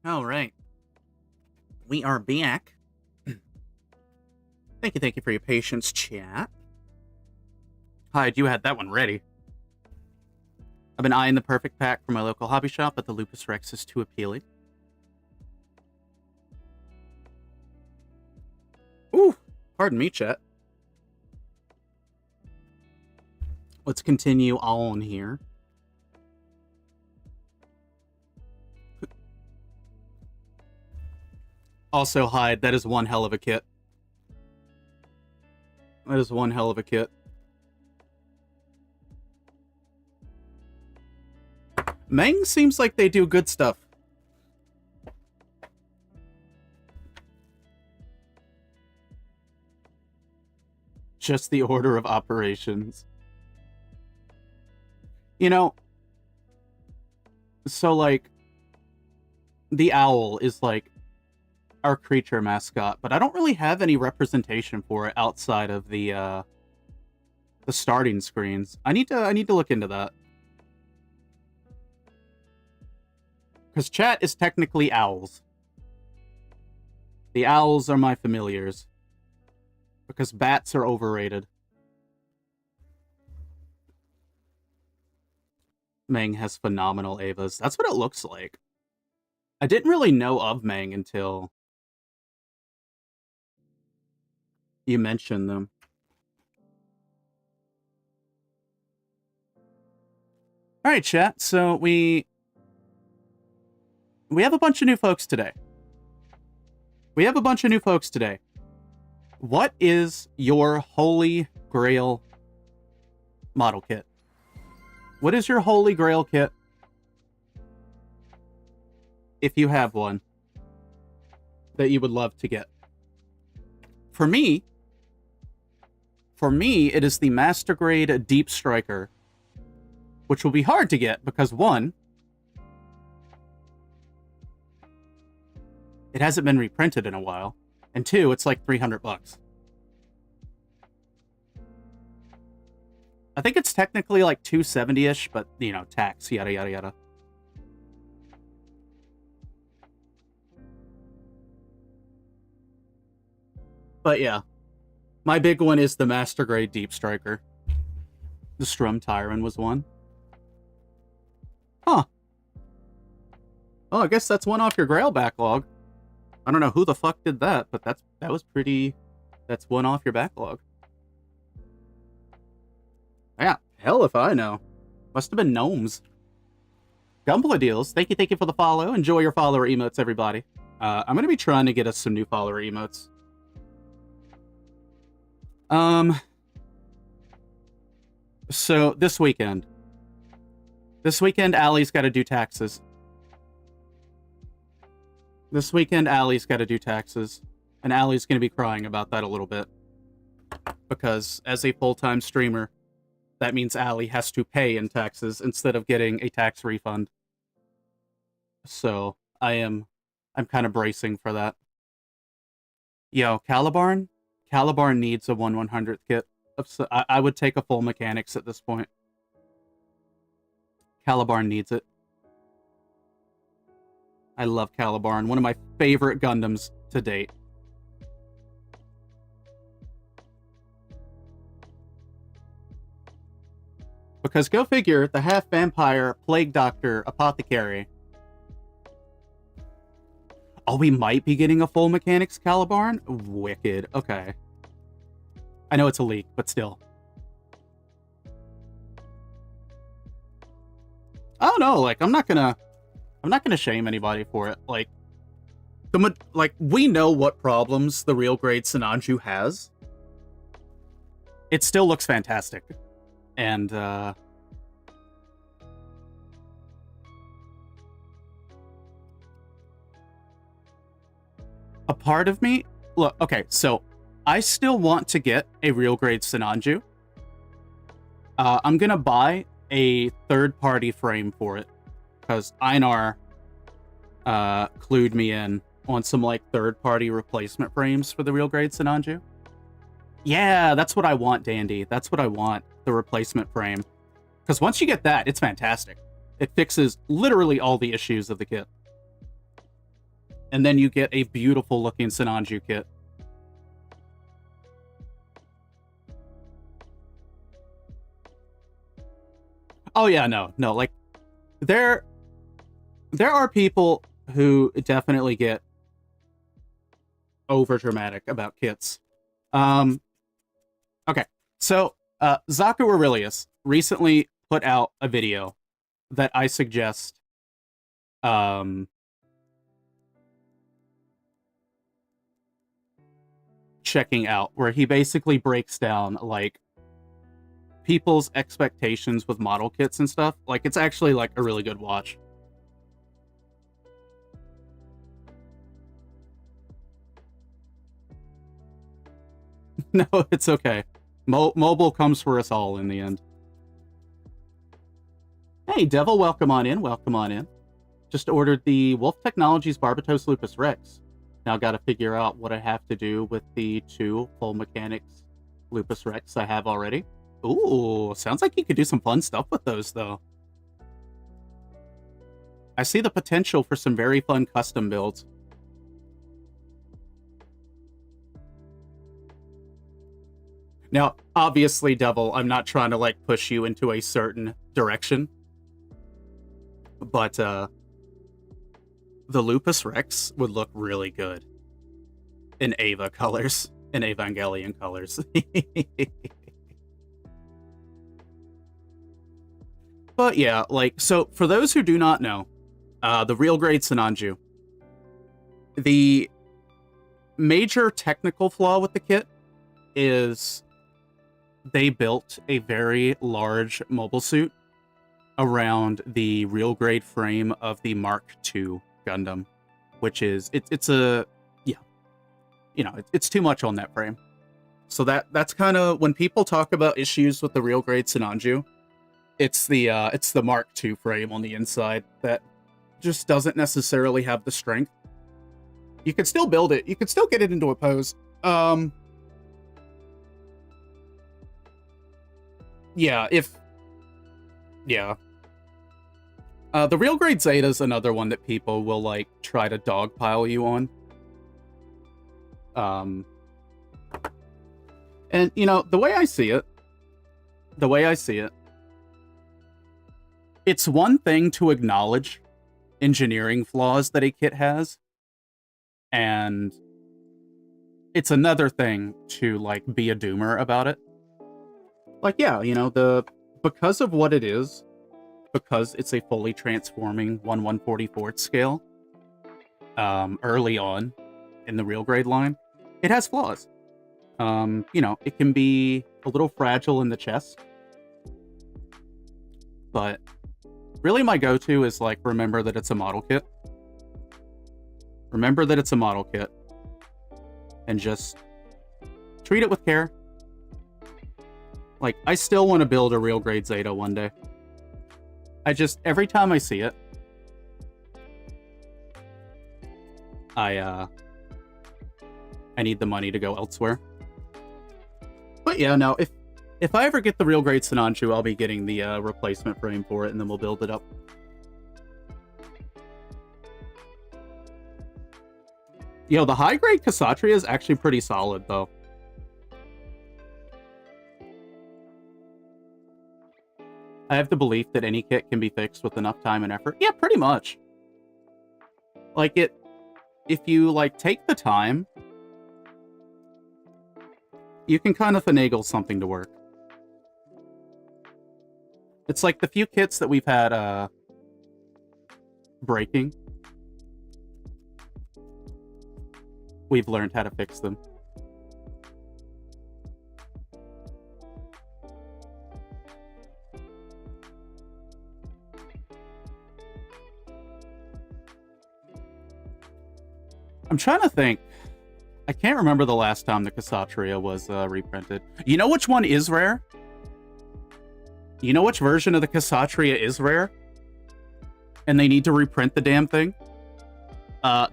All right. We are back. Thank you for your patience, chat. Hyde, you had that one ready. I've been eyeing the perfect pack from my local hobby shop, but the Lupus Rex is too appealing. Ooh, pardon me, chat. Let's continue on here. Also, Hyde, that is one hell of a kit. That is one hell of a kit. Meng seems like they do good stuff. Just the order of operations. You know, so like, the owl is like our creature mascot, but I don't really have any representation for it outside of the starting screens. I need to look into that. Because chat is technically owls. The owls are my familiars. Because bats are overrated. Meng has phenomenal Avas. That's what it looks like. I didn't really know of Meng until you mentioned them. Alright, chat. So we have a bunch of new folks today. What is your Holy Grail model kit? What is your Holy Grail kit? If you have one that you would love to get. For me, it is the Master Grade Deep Striker, which will be hard to get because, one, it hasn't been reprinted in a while, and two, it's like $300. I think it's technically like $270-ish, but, you know, tax, yada, yada, yada. But yeah, my big one is the Master Grade Deep Striker. The Strum Tyrant was one. Huh. Oh, I guess that's one off your Grail backlog. I don't know who the fuck did that, but that was pretty... That's one off your backlog. Yeah, hell if I know. Must have been gnomes. Gunpla deals. Thank you for the follow. Enjoy your follower emotes, everybody. I'm going to be trying to get us some new follower emotes. So this weekend, Allie's got to do taxes. And Allie's going to be crying about that a little bit. Because as a full-time streamer, that means Allie has to pay in taxes instead of getting a tax refund. So I'm kind of bracing for that. Yo, Calibarn needs a 1/100th kit. I would take a full mechanics at this point. Calibarn needs it. I love Calibarn. One of my favorite Gundams to date. Because go figure, the half-vampire, plague doctor, apothecary. Oh, we might be getting a full mechanics Calibarn? Wicked. Okay. I know it's a leak, but still. I don't know, like, I'm not gonna shame anybody for it. Like, we know what problems the real grade Sinanju has. It still looks fantastic. And, a part of me... Look, okay, so I still want to get a real grade Sinanju. I'm gonna buy a third-party frame for it. Because Einar clued me in on some, like, third-party replacement frames for the real grade Sinanju. Yeah, that's what I want, Dandy. That's what I want, the replacement frame. Because once you get that, it's fantastic. It fixes literally all the issues of the kit. and then you get a beautiful looking Sinanju kit. Oh yeah, no, like there are people who definitely get over dramatic about kits. Okay, so Zaku Aurelius recently put out a video that I suggest checking out, where he basically breaks down like people's expectations with model kits and stuff. Like, it's actually like a really good watch. No, it's okay. Mobile comes for us all in the end. Hey, Devil, welcome on in. Welcome on in. Just ordered the Wolf Technologies Barbatos Lupus Rex. Now got to figure out what I have to do with the 2 Full Mechanics Lupus Rex I have already. Ooh, sounds like you could do some fun stuff with those, though. I see the potential for some very fun custom builds. Now, obviously, Devil, I'm not trying to, like, push you into a certain direction. But, the Lupus Rex would look really good in Eva colors, in Evangelion colors. But yeah, like, so for those who do not know, the real grade Sinanju, the major technical flaw with the kit is they built a very large mobile suit around the real grade frame of the Mark II Gundam, which is, it's a, yeah, you know, it's too much on that frame. So that's kind of, when people talk about issues with the real grade Sinanju, it's the Mark II frame on the inside that just doesn't necessarily have the strength. You could still build it. You could still get it into a pose. Yeah, the real grade Zeta is another one that people will, like, try to dogpile you on. And, you know, the way I see it, it's one thing to acknowledge engineering flaws that a kit has, and it's another thing to, like, be a doomer about it. Like, yeah, you know, because of what it is, because it's a fully transforming 1/144th scale, early on in the real grade line, it has flaws. You know, it can be a little fragile in the chest, but really my go-to is, like, remember that it's a model kit. Remember that it's a model kit, and just treat it with care. Like, I still want to build a real grade Zeta one day. Every time I see it, I need the money to go elsewhere. But yeah, no, if I ever get the real grade Sinanju, I'll be getting the replacement frame for it, and then we'll build it up. Yo, the high grade Kshatriya is actually pretty solid, though. I have the belief that any kit can be fixed with enough time and effort. Yeah, pretty much. Like, if you, like, take the time, you can kind of finagle something to work. It's like the few kits that we've had, breaking. We've learned how to fix them. I'm trying to think. I can't remember the last time the Kshatriya was reprinted. You know which one is rare? You know which version of the Kshatriya is rare? And they need to reprint the damn thing?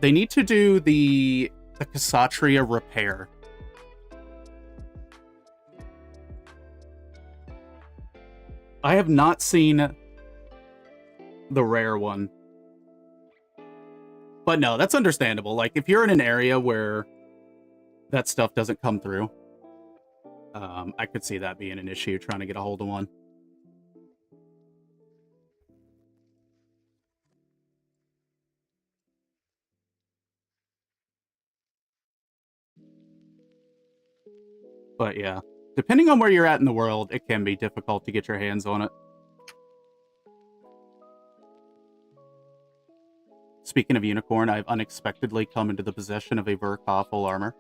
They need to do the Kshatriya repair. I have not seen the rare one. But no, that's understandable. Like, if you're in an area where that stuff doesn't come through, I could see that being an issue, trying to get a hold of one. But yeah, depending on where you're at in the world, it can be difficult to get your hands on it. Speaking of unicorn, I've unexpectedly come into the possession of a Verkov full armor.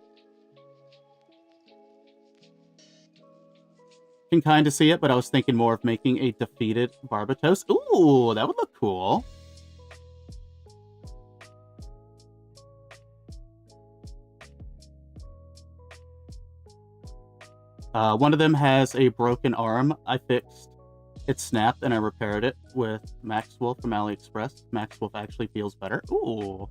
Can kind of see it, but I was thinking more of making a defeated Barbatos. Ooh, that would look cool. One of them has a broken arm. I fixed it, snapped, and I repaired it with Maxwell from AliExpress. Maxwell actually feels better. Ooh.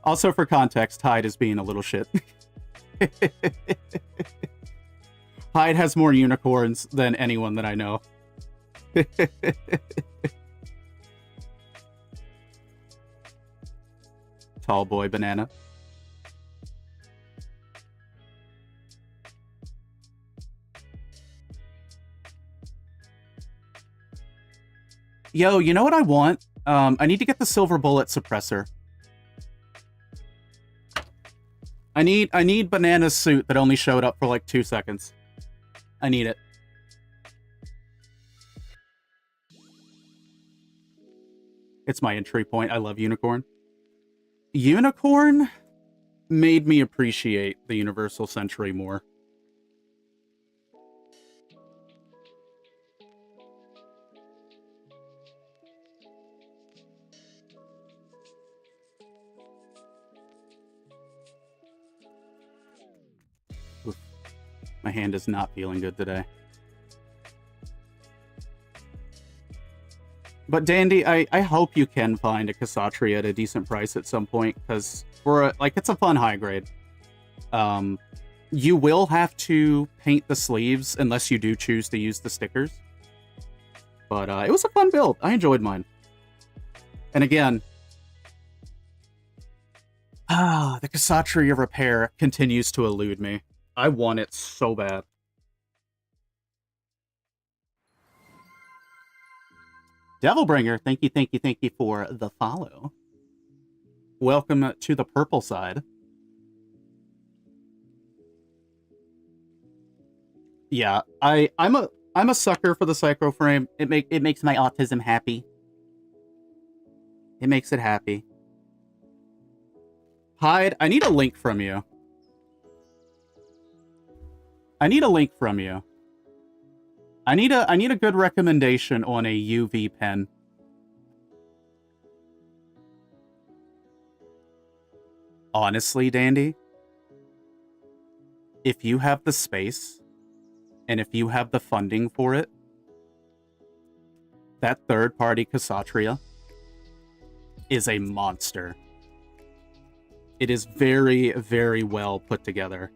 Also, for context, Hyde is being a little shit. Hyde has more unicorns than anyone that I know. Tall boy banana. Yo, you know what I want? I need to get the silver bullet suppressor. I need Banana's suit that only showed up for like 2 seconds. I need it. It's my entry point. I love Unicorn. Unicorn made me appreciate the Universal Century more. Oof. My hand is not feeling good today. But Dandy, I hope you can find a Kshatriya at a decent price at some point, because for it's a fun high grade. You will have to paint the sleeves unless you do choose to use the stickers. But it was a fun build. I enjoyed mine. And again, the Kshatriya repair continues to elude me. I want it so bad. Devilbringer, thank you for the follow. Welcome to the purple side. Yeah, I'm a sucker for the Psycho Frame. It makes my autism happy. It makes it happy. Hyde, I need a link from you. I need a good recommendation on a UV pen. Honestly, Dandy, if you have the space and if you have the funding for it, that third-party Kshatriya is a monster. It is very, very well put together.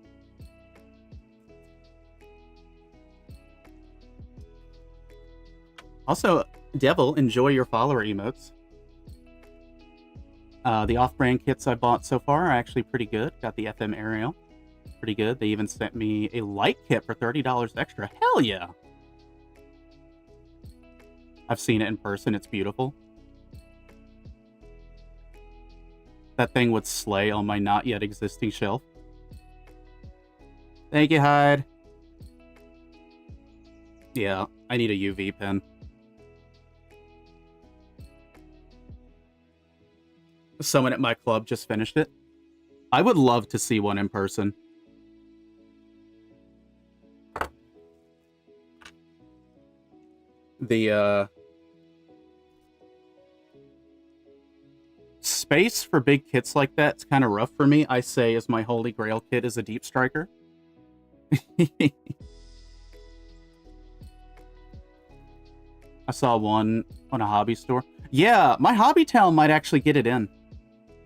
Also, Devil, enjoy your follower emotes. The off-brand kits I bought so far are actually pretty good. Got the FM Aerial. Pretty good. They even sent me a light kit for $30 extra. Hell yeah! I've seen it in person. It's beautiful. That thing would slay on my not yet existing shelf. Thank you, Hyde. Yeah, I need a UV pen. Someone at my club just finished it. I would love to see one in person. The space for big kits like that is kind of rough for me. I say as my holy grail kit is a Deep Striker. I saw one on a hobby store. Yeah, my Hobby Town might actually get it in.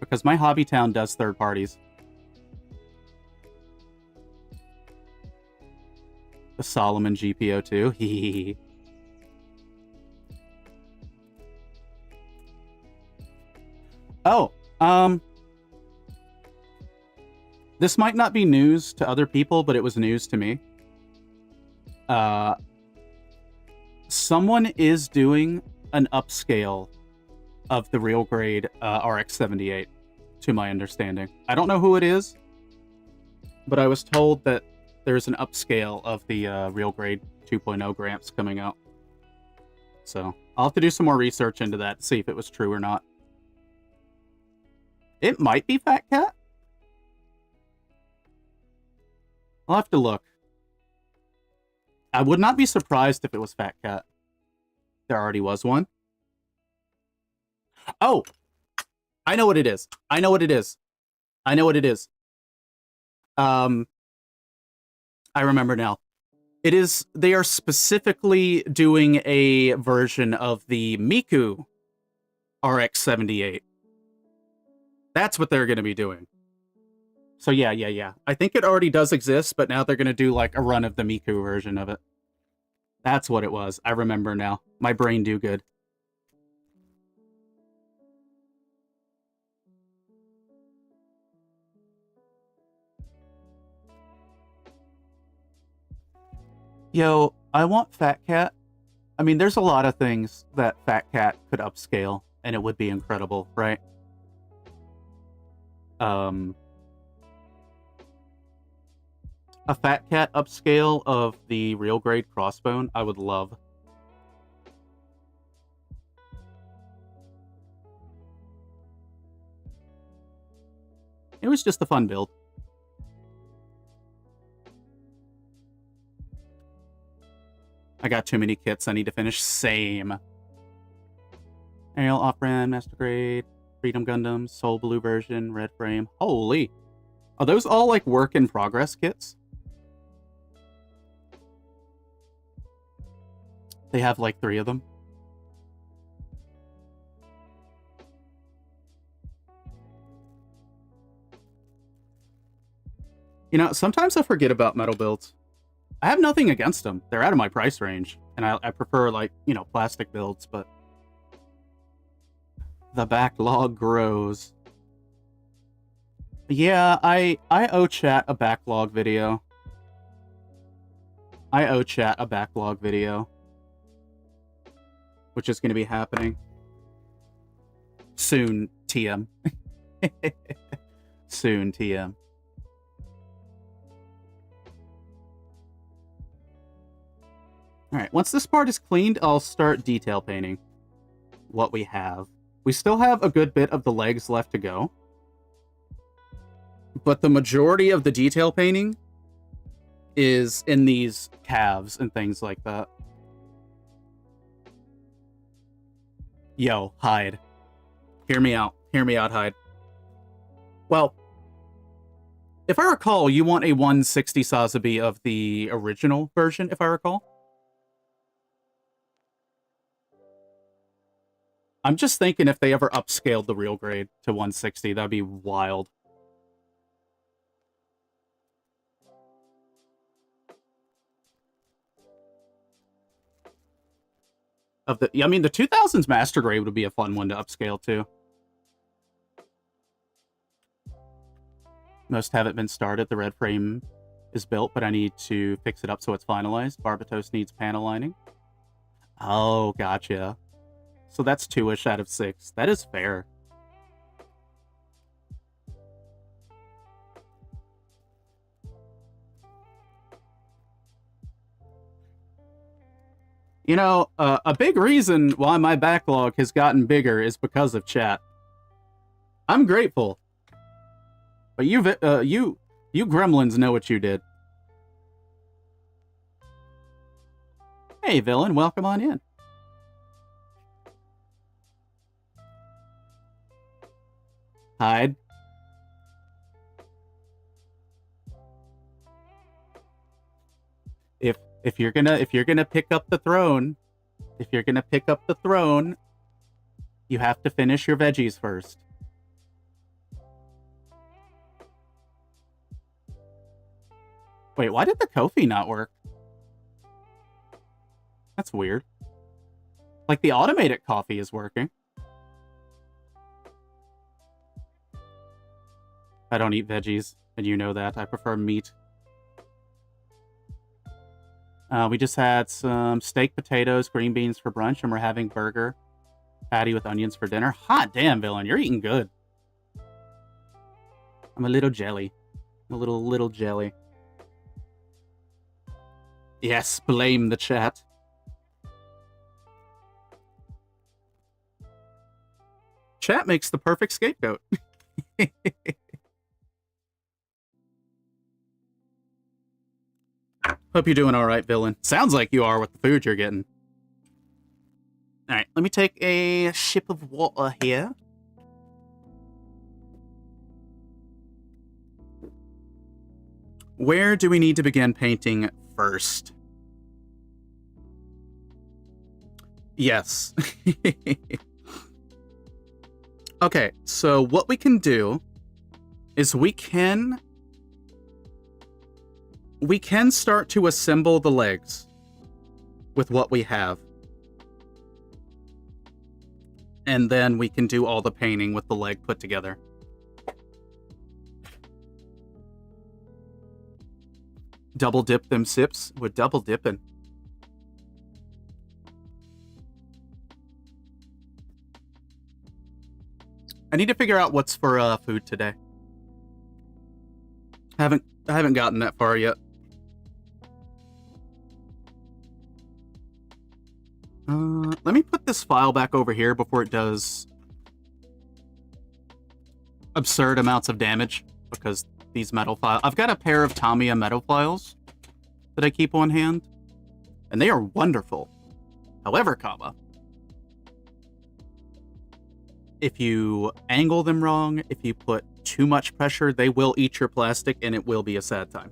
because my hobby town does third parties. The Solomon GPO2. Hee. Oh, this might not be news to other people, but it was news to me. Someone is doing an upscale of the real grade RX-78, to my understanding. I don't know who it is, but I was told that there's an upscale of the real grade 2.0 Gramps coming out. So I'll have to do some more research into that to see if it was true or not. It might be Fat Cat. I'll have to look. I would not be surprised if it was Fat Cat. There already was one. Oh! I know what it is. I know what it is. I know what it is. I remember now. It is, they are specifically doing a version of the Miku RX-78. That's what they're going to be doing. So yeah. I think it already does exist, but now they're going to do like a run of the Miku version of it. That's what it was. I remember now. My brain do good. Yo, I want Fat Cat. I mean, there's a lot of things that Fat Cat could upscale, and it would be incredible, right? A Fat Cat upscale of the real grade Crossbone, I would love. It was just a fun build. I got too many kits I need to finish. Same. Ariel, Off-Brand, Master Grade, Freedom Gundam, Soul Blue version, Red Frame. Holy. Are those all like work in progress kits? They have like 3 of them. You know, sometimes I forget about metal builds. I have nothing against them. They're out of my price range. And I prefer, like, you know, plastic builds, but the backlog grows. Yeah, I owe chat a backlog video. I owe chat a backlog video. Which is going to be happening soon, TM. Soon, TM. Alright, once this part is cleaned, I'll start detail painting what we have. We still have a good bit of the legs left to go. But the majority of the detail painting is in these calves and things like that. Yo, Hyde. Hear me out. Hear me out, Hyde. Well, if I recall, you want a 160 Sazabi of the original version, if I recall? I'm just thinking if they ever upscaled the real grade to 160, that'd be wild. I mean, the 2000s Master Grade would be a fun one to upscale too. Most haven't been started. The red frame is built, but I need to fix it up so it's finalized. Barbatos needs panel lining. Oh, gotcha. So that's 2-ish out of 6. That is fair. You know, a big reason why my backlog has gotten bigger is because of chat. I'm grateful. But you gremlins know what you did. Hey, villain, welcome on in. Hide. If you're gonna pick up the throne, you have to finish your veggies first. Wait, why did the Kofi not work? That's weird. Like, the automated coffee is working. I don't eat veggies, and you know that. I prefer meat. We just had some steak, potatoes, green beans for brunch, and we're having burger patty with onions for dinner. Hot damn, Villain, you're eating good. I'm a little jelly. I'm a little jelly. Yes, blame the chat. Chat makes the perfect scapegoat. Hope you're doing all right, Villain. Sounds like you are with the food you're getting. All right, let me take a sip of water here. Where do we need to begin painting first? Yes. Okay, so what we can do is we can start to assemble the legs with what we have. And then we can do all the painting with the leg put together. Double dip them sips. We're double dipping. I need to figure out what's for food today. I haven't gotten that far yet. Let me put this file back over here before it does absurd amounts of damage, because these metal files... I've got a pair of Tamiya metal files that I keep on hand, and they are wonderful. However, if you angle them wrong, if you put too much pressure, they will eat your plastic, and it will be a sad time.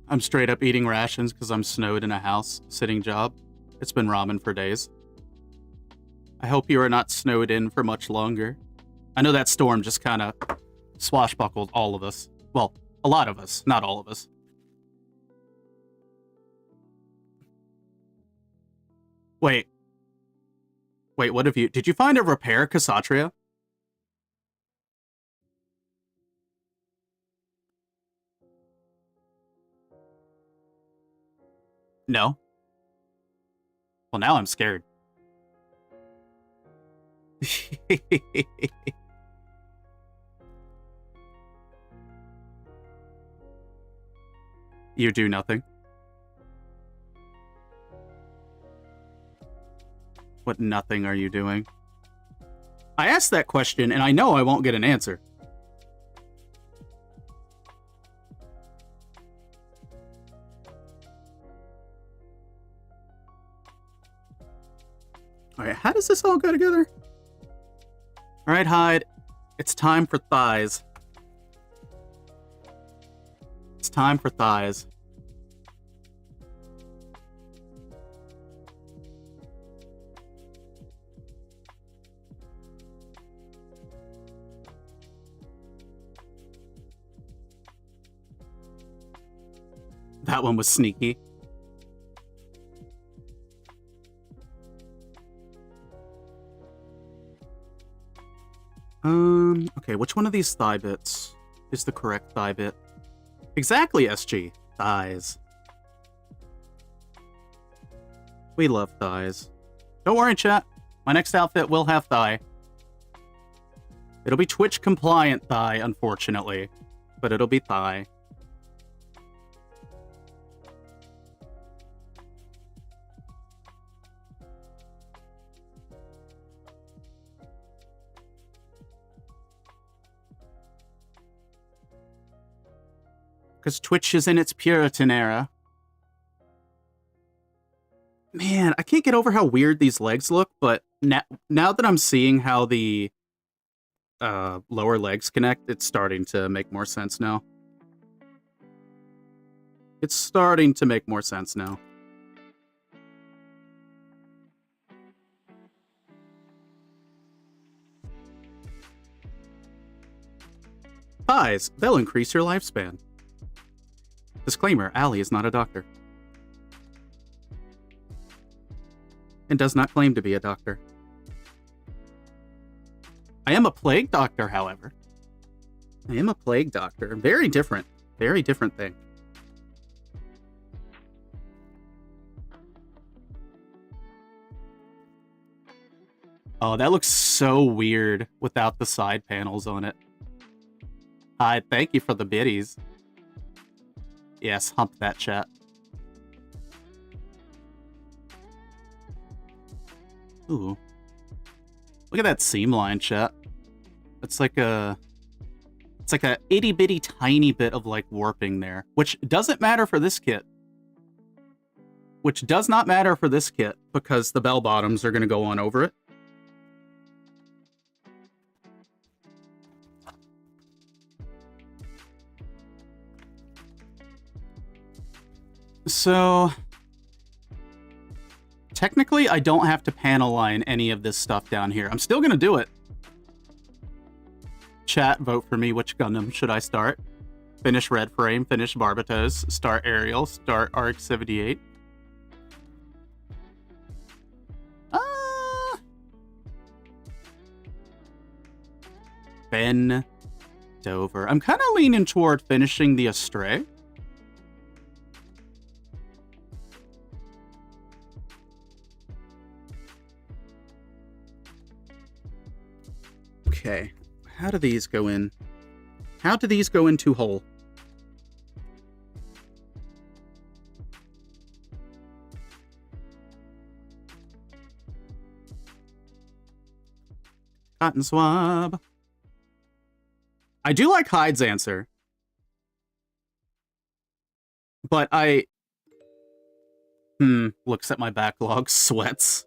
I'm straight up eating rations because I'm snowed in a house, sitting job. It's been ramen for days. I hope you are not snowed in for much longer. I know that storm just kind of swashbuckled all of us. Well, a lot of us, not all of us. Wait, what have you... Did you find a repair, Kshatriya? No. Well, now I'm scared. You do nothing. What nothing are you doing? I asked that question, and I know I won't get an answer. Alright, how does this all go together? Alright, Hyde. It's time for thighs. It's time for thighs. That one was sneaky. Okay, which one of these thigh bits is the correct thigh bit? Exactly, SG. Thighs. We love thighs. Don't worry, chat. My next outfit will have thigh. It'll be Twitch compliant thigh, unfortunately. But it'll be thigh. Because Twitch is in its Puritan era. Man, I can't get over how weird these legs look, but now that I'm seeing how the lower legs connect, it's starting to make more sense now. It's starting to make more sense now. pies. They'll increase your lifespan. Disclaimer, Allie is not a doctor. And does not claim to be a doctor. I am a plague doctor, however. I am a plague doctor. Very different. Very different thing. Oh, that looks so weird without the side panels on it. Hi, thank you for the biddies. Yes, hump that chat. Ooh. Look at that seam line, chat. It's like a itty bitty tiny bit of like warping there, which doesn't matter for this kit. Which does not matter for this kit because the bell bottoms are going to go on over it. So, technically, I don't have to panel line any of this stuff down here. I'm still going to do it. Chat, vote for me. Which Gundam should I start? Finish Red Frame, finish Barbatos, start Ariel, start RX-78. Ben Dover. I'm kind of leaning toward finishing the Astray. Okay, how do these go in? How do these go into hole? Cotton swab. I do like Hyde's answer. But I... looks at my backlog, sweats.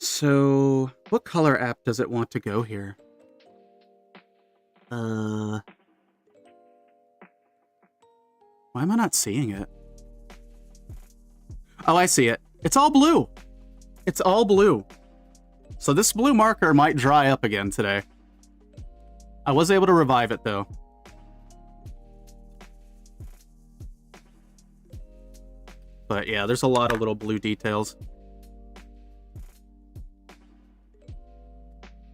So, what color app does it want to go here? Why am I not seeing it? Oh, I see it. It's all blue. It's all blue. So this blue marker might dry up again today. I was able to revive it, though. But yeah, there's a lot of little blue details.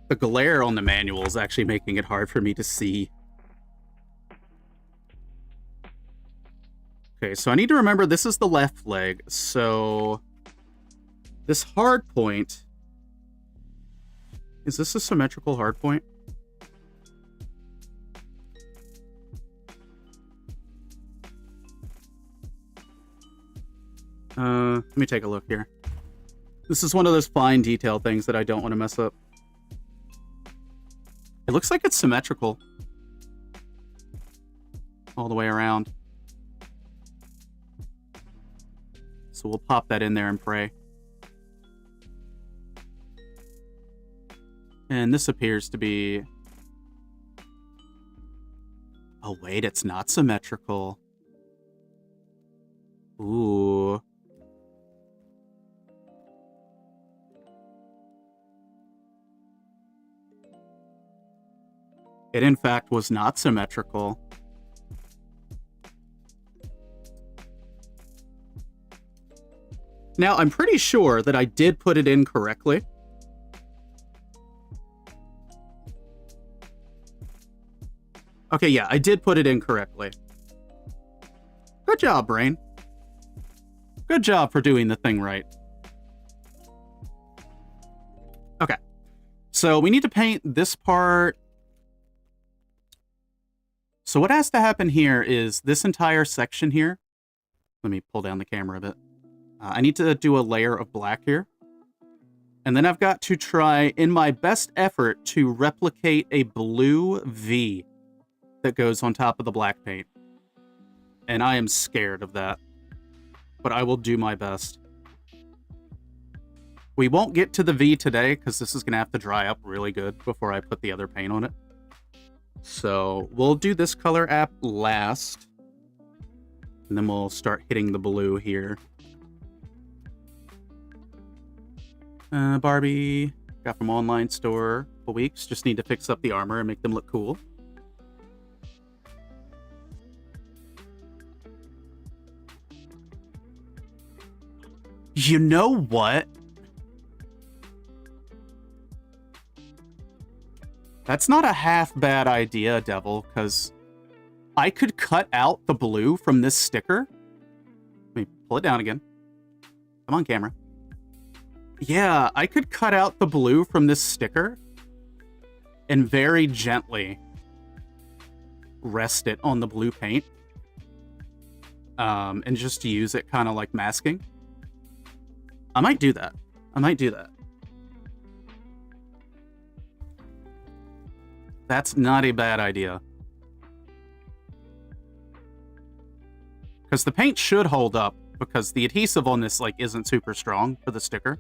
The glare on the manual is actually making it hard for me to see. Okay, so I need to remember this is the left leg. So this hard point, is this a symmetrical hard point? Let me take a look here. This is one of those fine detail things that I don't want to mess up. It looks like it's symmetrical all the way around. So we'll pop that in there and pray. And this appears to be... Oh, wait, it's not symmetrical. Ooh. It, in fact, was not symmetrical. Now, I'm pretty sure that I did put it in correctly. Okay, yeah, I did put it in correctly. Good job, Brain. Good job for doing the thing right. Okay. So we need to paint this part. So what has to happen here is this entire section here. Let me pull down the camera a bit. I need to do a layer of black here. And then I've got to try, in my best effort, to replicate a blue V that goes on top of the black paint. And I am scared of that. But I will do my best. We won't get to the V today, because this is going to have to dry up really good before I put the other paint on it. So we'll do this color app last. And then we'll start hitting the blue here. Barbie, got from online store a couple weeks. Just need to fix up the armor and make them look cool. You know what? That's not a half bad idea, Devil, because I could cut out the blue from this sticker. Let me pull it down again. Come on, camera. Yeah, I could cut out the blue from this sticker and very gently rest it on the blue paint. And just use it kind of like masking. I might do that. I might do that. That's not a bad idea. Because the paint should hold up, because the adhesive on this like isn't super strong for the sticker.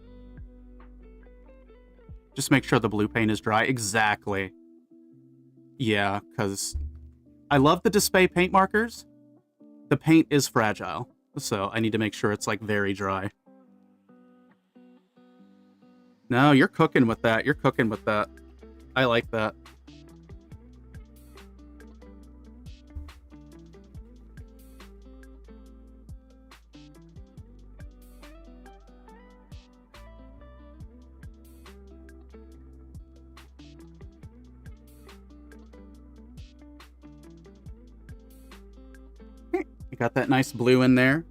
Just make sure the blue paint is dry. Exactly. Yeah, because I love the display paint markers. The paint is fragile, so I need to make sure it's like very dry. No, you're cooking with that. You're cooking with that. I like that. You got that nice blue in there.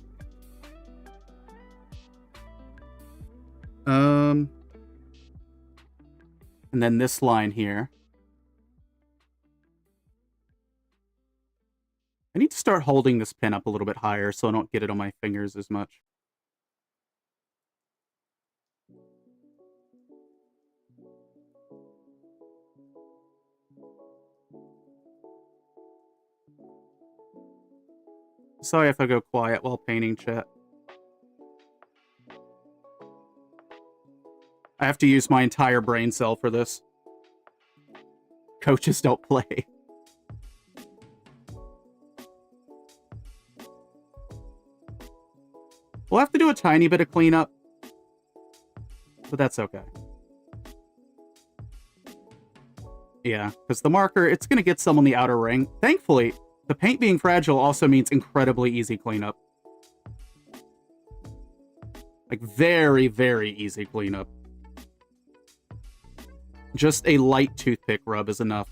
And then this line here. I need to start holding this pin up a little bit higher so I don't get it on my fingers as much. Sorry if I go quiet while painting, chat. I have to use my entire brain cell for this. Coaches don't play. We'll have to do a tiny bit of cleanup, but that's okay. Yeah, because the marker, it's going to get some on the outer ring. Thankfully, the paint being fragile also means incredibly easy cleanup. Like, very, very easy cleanup. Just a light toothpick rub is enough.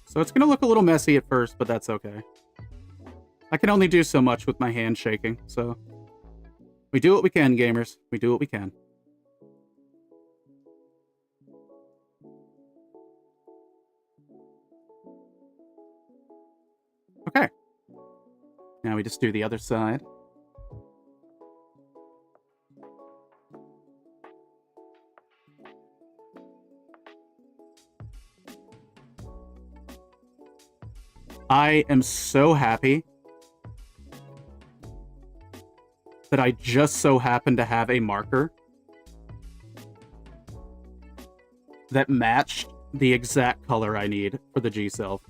So it's going to look a little messy at first, but that's okay. I can only do so much with my hand shaking, so... We do what we can, gamers. We do what we can. Okay. Now we just do the other side. I am so happy that I just so happen to have a marker that matched the exact color I need for the G-Self.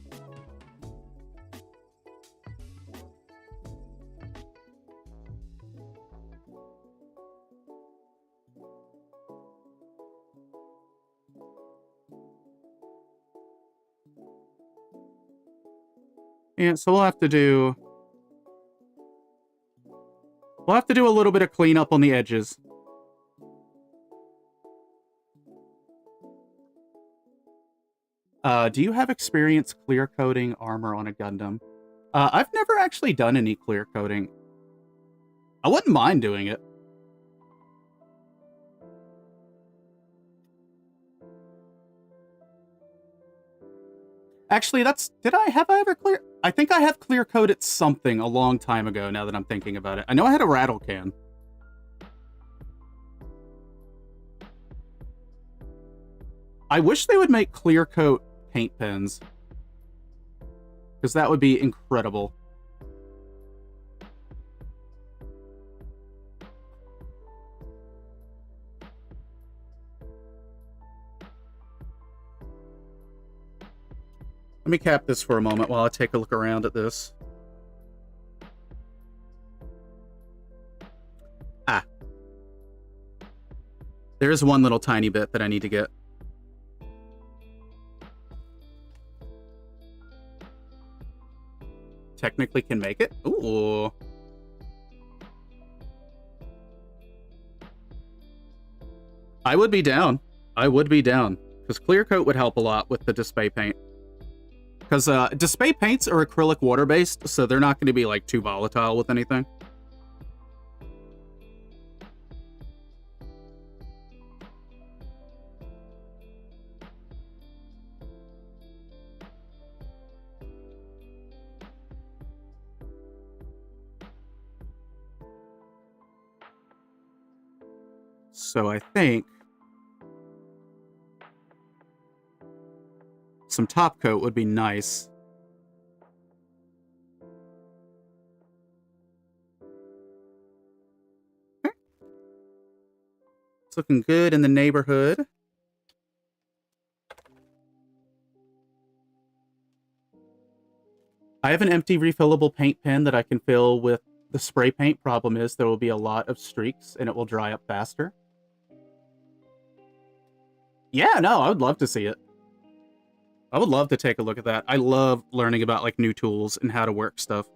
Yeah, so we'll have to do a little bit of cleanup on the edges. Do you have experience clear coating armor on a Gundam? I've never actually done any clear coating. I wouldn't mind doing it. Actually, have I ever clear? I think I have clear coated something a long time ago, now that I'm thinking about it. I know I had a rattle can. I wish they would make clear coat paint pens, because that would be incredible. Let me cap this for a moment while I take a look around at this. Ah. There is one little tiny bit that I need to get. Technically can make it. Ooh. I would be down. I would be down. Because clear coat would help a lot with the display paint. Because display paints are acrylic water-based, so they're not going to be like too volatile with anything. So I think some top coat would be nice. Okay. It's looking good in the neighborhood. I have an empty refillable paint pen that I can fill with the spray paint. Problem is there will be a lot of streaks and it will dry up faster. Yeah, no, I would love to see it. I would love to take a look at that. I love learning about like new tools and how to work stuff.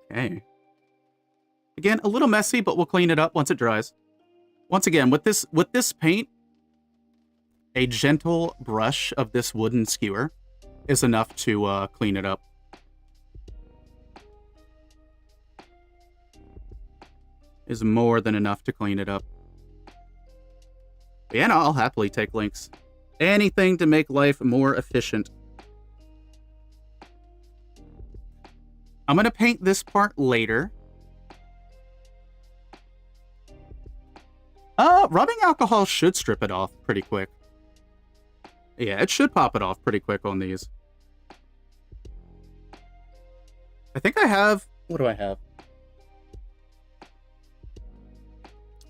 Okay. Again, a little messy, but we'll clean it up once it dries. Once again, with this paint, a gentle brush of this wooden skewer is enough to clean it up. Is more than enough to clean it up. But yeah, no, I'll happily take links. Anything to make life more efficient. I'm going to paint this part later. Rubbing alcohol should strip it off pretty quick. Yeah, it should pop it off pretty quick on these. I think I have... What do I have?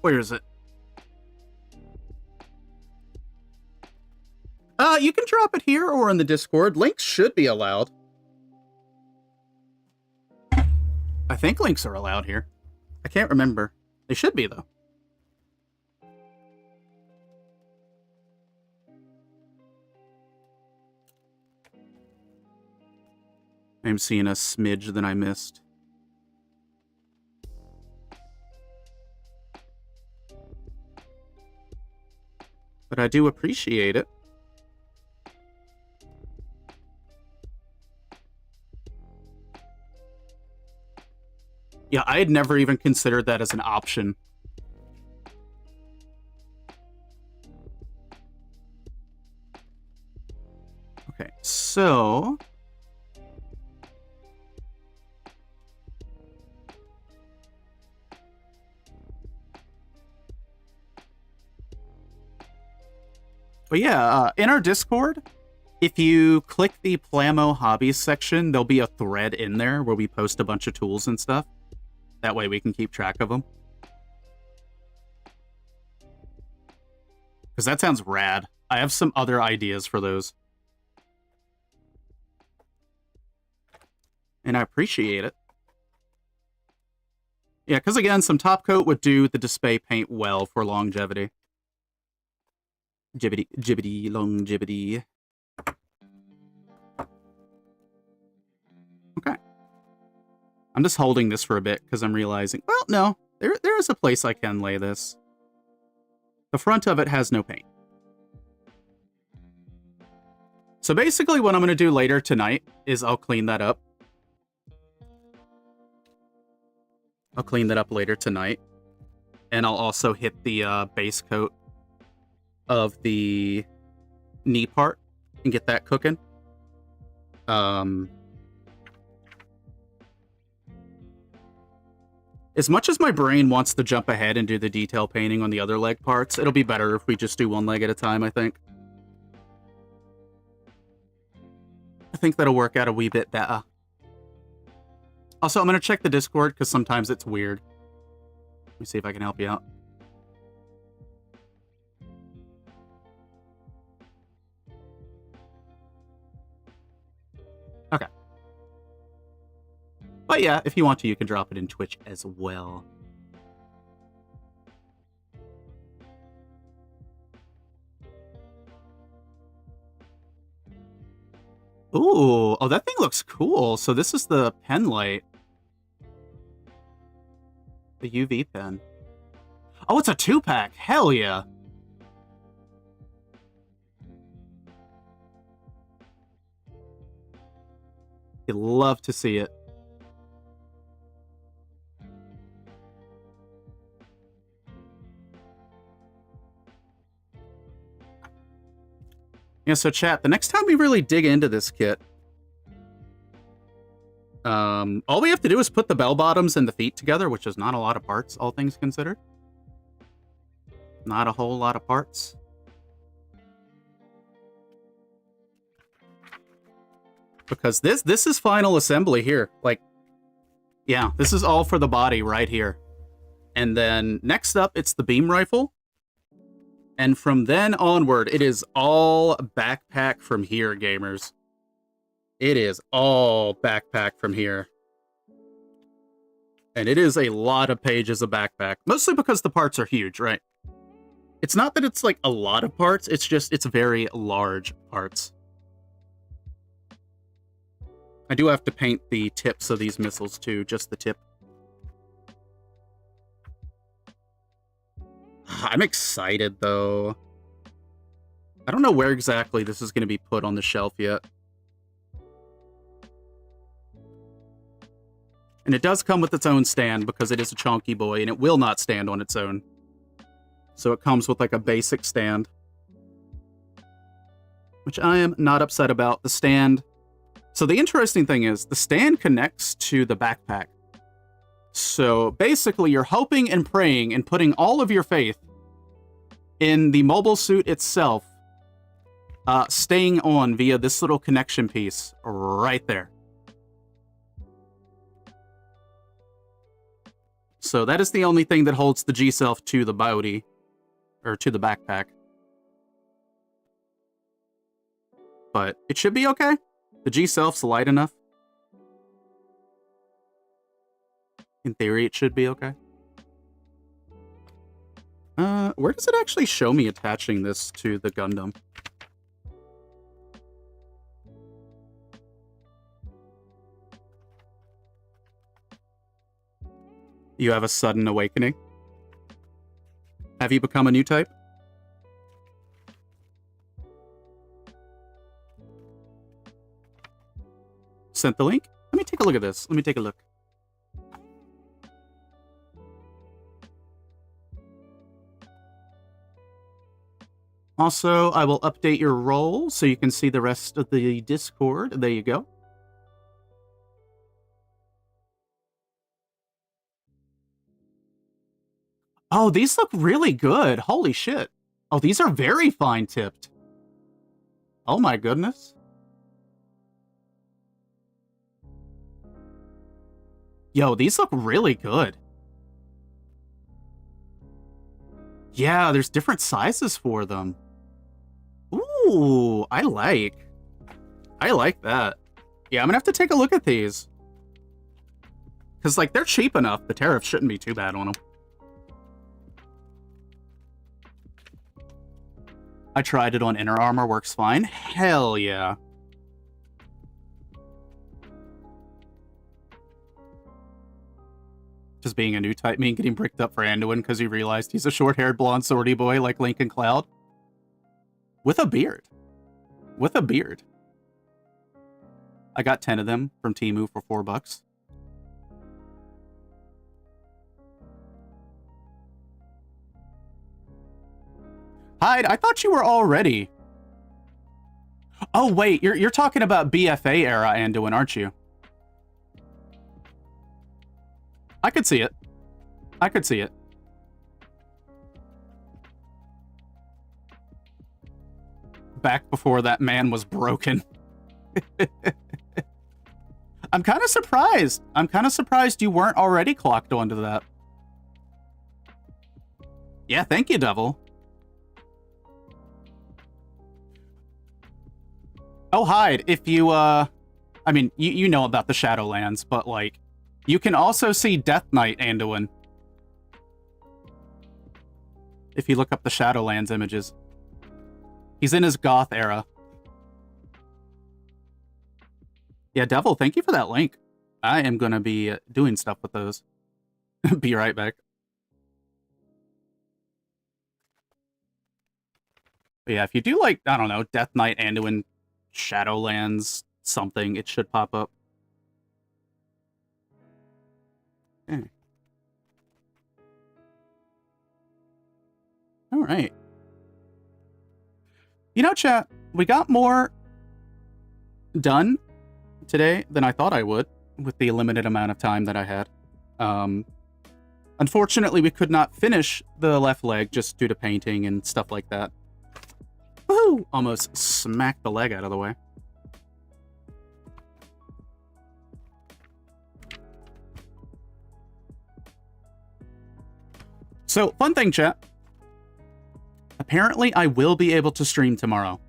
Where is it? You can drop it here or in the Discord. Links should be allowed. I think links are allowed here. I can't remember. They should be, though. I'm seeing a smidge that I missed. But I do appreciate it. Yeah, I had never even considered that as an option. Okay, so... But yeah, in our Discord, if you click the Plamo Hobbies section, there'll be a thread in there where we post a bunch of tools and stuff. That way we can keep track of them. Because that sounds rad. I have some other ideas for those. And I appreciate it. Yeah, because again, some top coat would do the display paint well for longevity. Jibbity, jibbity, longevity. Okay. I'm just holding this for a bit because I'm realizing, well, no, there is a place I can lay this. The front of it has no paint. So basically what I'm going to do later tonight is I'll clean that up. I'll clean that up later tonight. And I'll also hit the base coat of the knee part and get that cooking. As much as my brain wants to jump ahead and do the detail painting on the other leg parts, it'll be better if we just do one leg at a time, I think. I think that'll work out a wee bit better. Also, I'm going to check the Discord because sometimes it's weird. Let me see if I can help you out. Okay. But yeah, if you want to, you can drop it in Twitch as well. Ooh, oh, that thing looks cool. So this is the pen light. The UV pen. Oh, it's a 2-pack. Hell yeah. You'd love to see it. Yeah, so chat, the next time we really dig into this kit, all we have to do is put the bell bottoms and the feet together, which is not a lot of parts, all things considered. Not a whole lot of parts. Because this is final assembly here. Like, yeah, this is all for the body right here. And then next up, it's the beam rifle. And from then onward, it is all backpack from here, gamers. It is all backpack from here. And it is a lot of pages of backpack. Mostly because the parts are huge, right? It's not that it's like a lot of parts, it's just, it's very large parts. I do have to paint the tips of these missiles too, just the tip. I'm excited, though. I don't know where exactly this is going to be put on the shelf yet. And it does come with its own stand because it is a chunky boy and it will not stand on its own. So it comes with like a basic stand. Which I am not upset about. The stand... So the interesting thing is, the stand connects to the backpack. So basically, you're hoping and praying and putting all of your faith in the mobile suit itself, staying on via this little connection piece right there. So that is the only thing that holds the G-Self to the body, or to the backpack. But it should be okay. The G-Self's light enough. In theory, it should be okay. Where does it actually show me attaching this to the Gundam? You have a sudden awakening? Have you become a new type? Sent the link? Let me take a look at this. Let me take a look. Also, I will update your role so you can see the rest of the Discord. There you go. Oh, these look really good. Holy shit. Oh, these are very fine tipped. Oh my goodness. Yo, these look really good. Yeah, there's different sizes for them. Ooh, I like that. Yeah, I'm gonna have to take a look at these. Because, like, they're cheap enough. The tariff shouldn't be too bad on them. I tried it on Inner Armor, works fine. Hell yeah. Just being a new type mean getting bricked up for Anduin because he realized he's a short-haired blonde swordy boy like Lincoln Cloud. With a beard. With a beard. I got 10 of them from Temu for $4. Hyde, I thought you were already. Oh, wait, you're talking about BFA era Anduin, aren't you? I could see it. I could see it. Back before that man was broken. I'm kind of surprised. I'm kind of surprised you weren't already clocked onto that. Yeah, thank you, Devil. Oh, Hyde, if you, I mean, you know about the Shadowlands, but, like, you can also see Death Knight Anduin. If you look up the Shadowlands images. He's in his goth era. Yeah, Devil, thank you for that link. I am going to be doing stuff with those. Be right back. But yeah, if you do, like, I don't know, Death Knight Anduin Shadowlands something, it should pop up. Okay. All right. You know, chat, we got more done today than I thought I would with the limited amount of time that I had. Unfortunately, we could not finish the left leg just due to painting and stuff like that. Woohoo! Almost smacked the leg out of the way. So, fun thing, chat. Apparently, I will be able to stream tomorrow.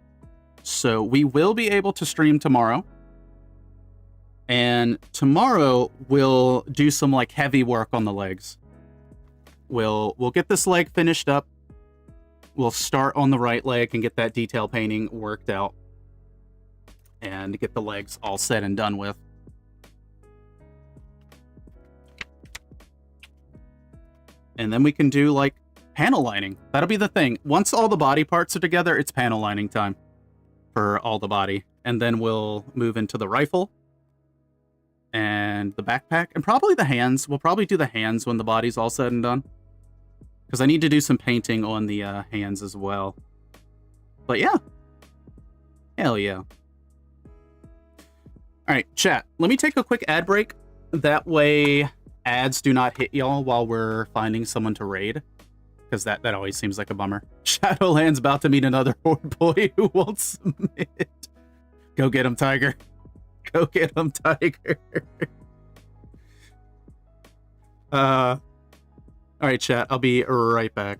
So, we will be able to stream tomorrow. And tomorrow, we'll do some, like, heavy work on the legs. We'll get this leg finished up. We'll start on the right leg and get that detail painting worked out. And get the legs all said and done with. And then we can do, like, panel lining. That'll be the thing. Once all the body parts are together, it's panel lining time for all the body. And then we'll move into the rifle and the backpack and probably the hands. We'll probably do the hands when the body's all said and done. Because I need to do some painting on the hands as well. But yeah. Hell yeah. Alright, chat. Let me take a quick ad break. That way ads do not hit y'all while we're finding someone to raid. Because that always seems like a bummer. Shadowland's about to meet another horde boy who won't submit. Go get him, Tiger. Go get him, Tiger. Alright, chat. I'll be right back.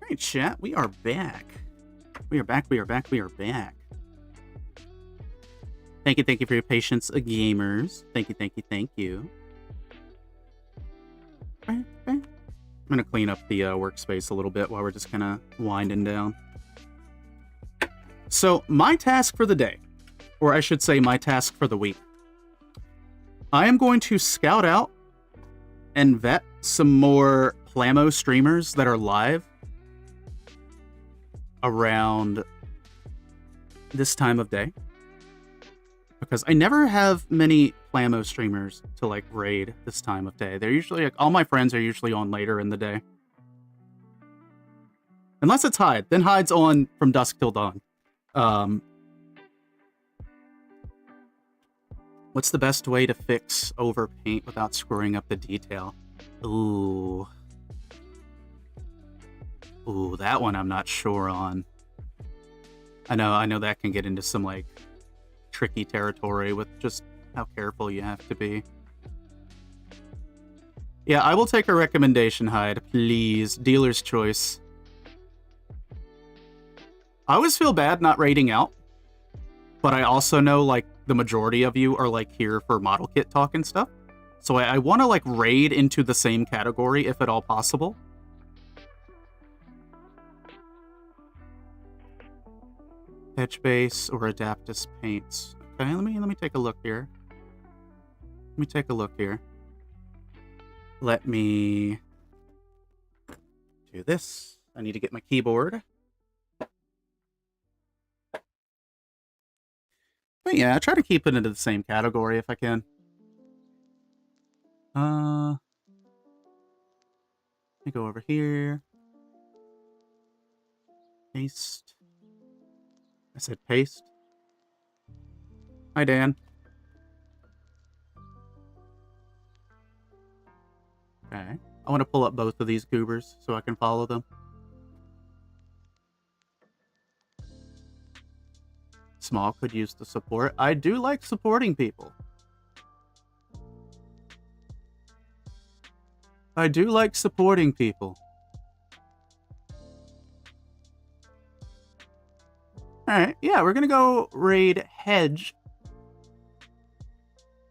right, chat, we are back. We are back. Thank you for your patience, gamers. Thank you. I'm gonna clean up the workspace a little bit while we're just kind of winding down. So, my task for the day, or I should say my task for the week, I am going to scout out and vet some more Plamo streamers that are live around this time of day, because I never have many Plamo streamers to like raid this time of day. They're usually like, all my friends are usually on later in the day, unless it's Hyde. Then Hyde's on from dusk till dawn. What's the best way to fix overpaint without screwing up the detail? Ooh, that one I'm not sure on. I know that can get into some like tricky territory with just how careful you have to be. Yeah, I will take a recommendation, Hyde, please. Dealer's choice. I always feel bad not raiding out, but I also know like the majority of you are like here for model kit talk and stuff. So I want to like raid into the same category if at all possible. Edge base or Adaptus paints. Okay, let me take a look here. Let me do this. I need to get my keyboard. But yeah, I try to keep it into the same category if I can. Let me go over here. Paste. I said paste. Hi, Dan. Okay. I want to pull up both of these goobers so I can follow them. Small could use the support. I do like supporting people. Alright, yeah, we're gonna go raid Hedge,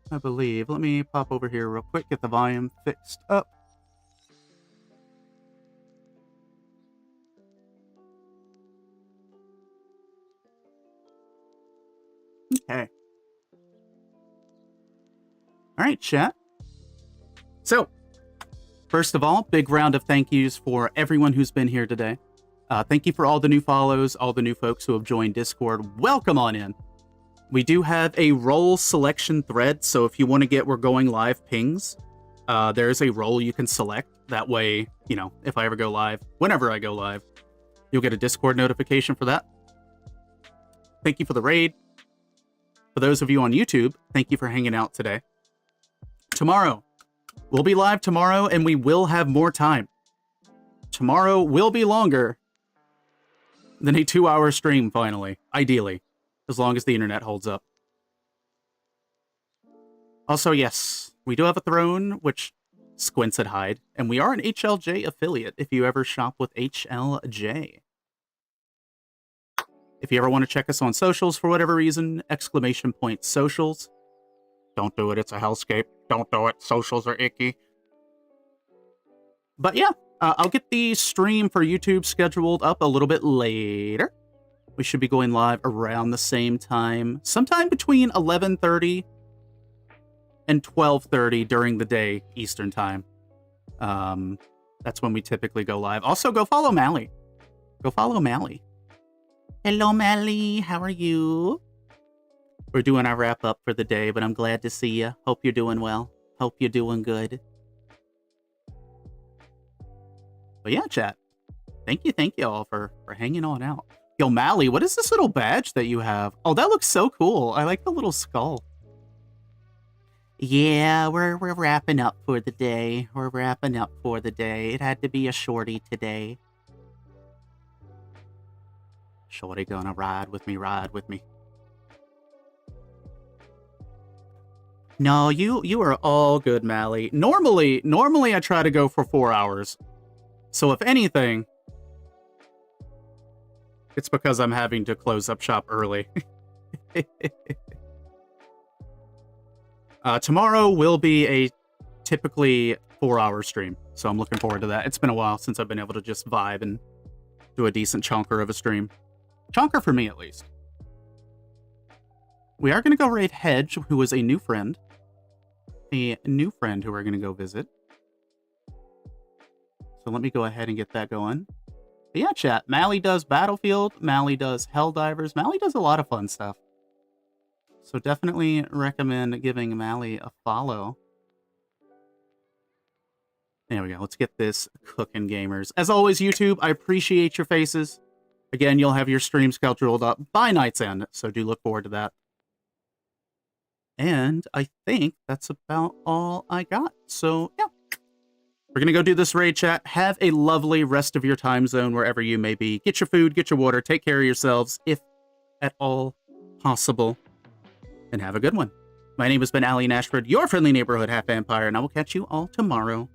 I believe. Let me pop over here real quick, get the volume fixed up. Okay. Alright, chat. So, first of all, big round of thank yous for everyone who's been here today. Thank you for all the new follows, all the new folks who have joined Discord. Welcome on in. We do have a role selection thread, so if you want to get We're Going Live pings, there's a role you can select. That way, you know, if I ever go live, whenever I go live, you'll get a Discord notification for that. Thank you for the raid. For those of you on YouTube, thank you for hanging out today. Tomorrow, we'll be live tomorrow, and we will have more time. Tomorrow will be longer than a 2-hour stream, finally. Ideally. As long as the internet holds up. Also, yes, we do have a throne, which squints at Hyde. And we are an HLJ affiliate, if you ever shop with HLJ. If you ever want to check us on socials for whatever reason, !socials. Don't do it, it's a hellscape. Don't do it, socials are icky. But yeah. I'll get the stream for YouTube scheduled up a little bit later. We should be going live around the same time. Sometime between 11:30 and 12:30 during the day, Eastern time. That's when we typically go live. Also, go follow Mally. Hello, Mally. How are you? We're doing our wrap-up for the day, but I'm glad to see you. Hope you're doing well. Hope you're doing good. But yeah, chat. Thank you all for hanging on out. Yo, Mally, what is this little badge that you have? Oh, that looks so cool. I like the little skull. Yeah, we're wrapping up for the day. It had to be a shorty today. Shorty gonna ride with me. No, you are all good, Mally. Normally I try to go for 4 hours. So if anything, It's because I'm having to close up shop early. Tomorrow will be a typically 4-hour stream, so I'm looking forward to that. It's been a while since I've been able to just vibe and do a decent chunker of a stream. Chunker for me, at least. We are going to go raid Hedge, who is a new friend. A new friend who we're going to go visit. So let me go ahead and get that going. But yeah, chat. Mally does Battlefield. Mally does Helldivers. Mally does a lot of fun stuff. So definitely recommend giving Mally a follow. There we go. Let's get this cooking, gamers. As always, YouTube, I appreciate your faces. Again, you'll have your stream scheduled up by night's end, so do look forward to that. And I think that's about all I got. So, yeah. We're going to go do this raid, chat. Have a lovely rest of your time zone wherever you may be. Get your food, get your water, take care of yourselves, if at all possible. And have a good one. My name has been Ali Nashford, your friendly neighborhood half vampire, and I will catch you all tomorrow.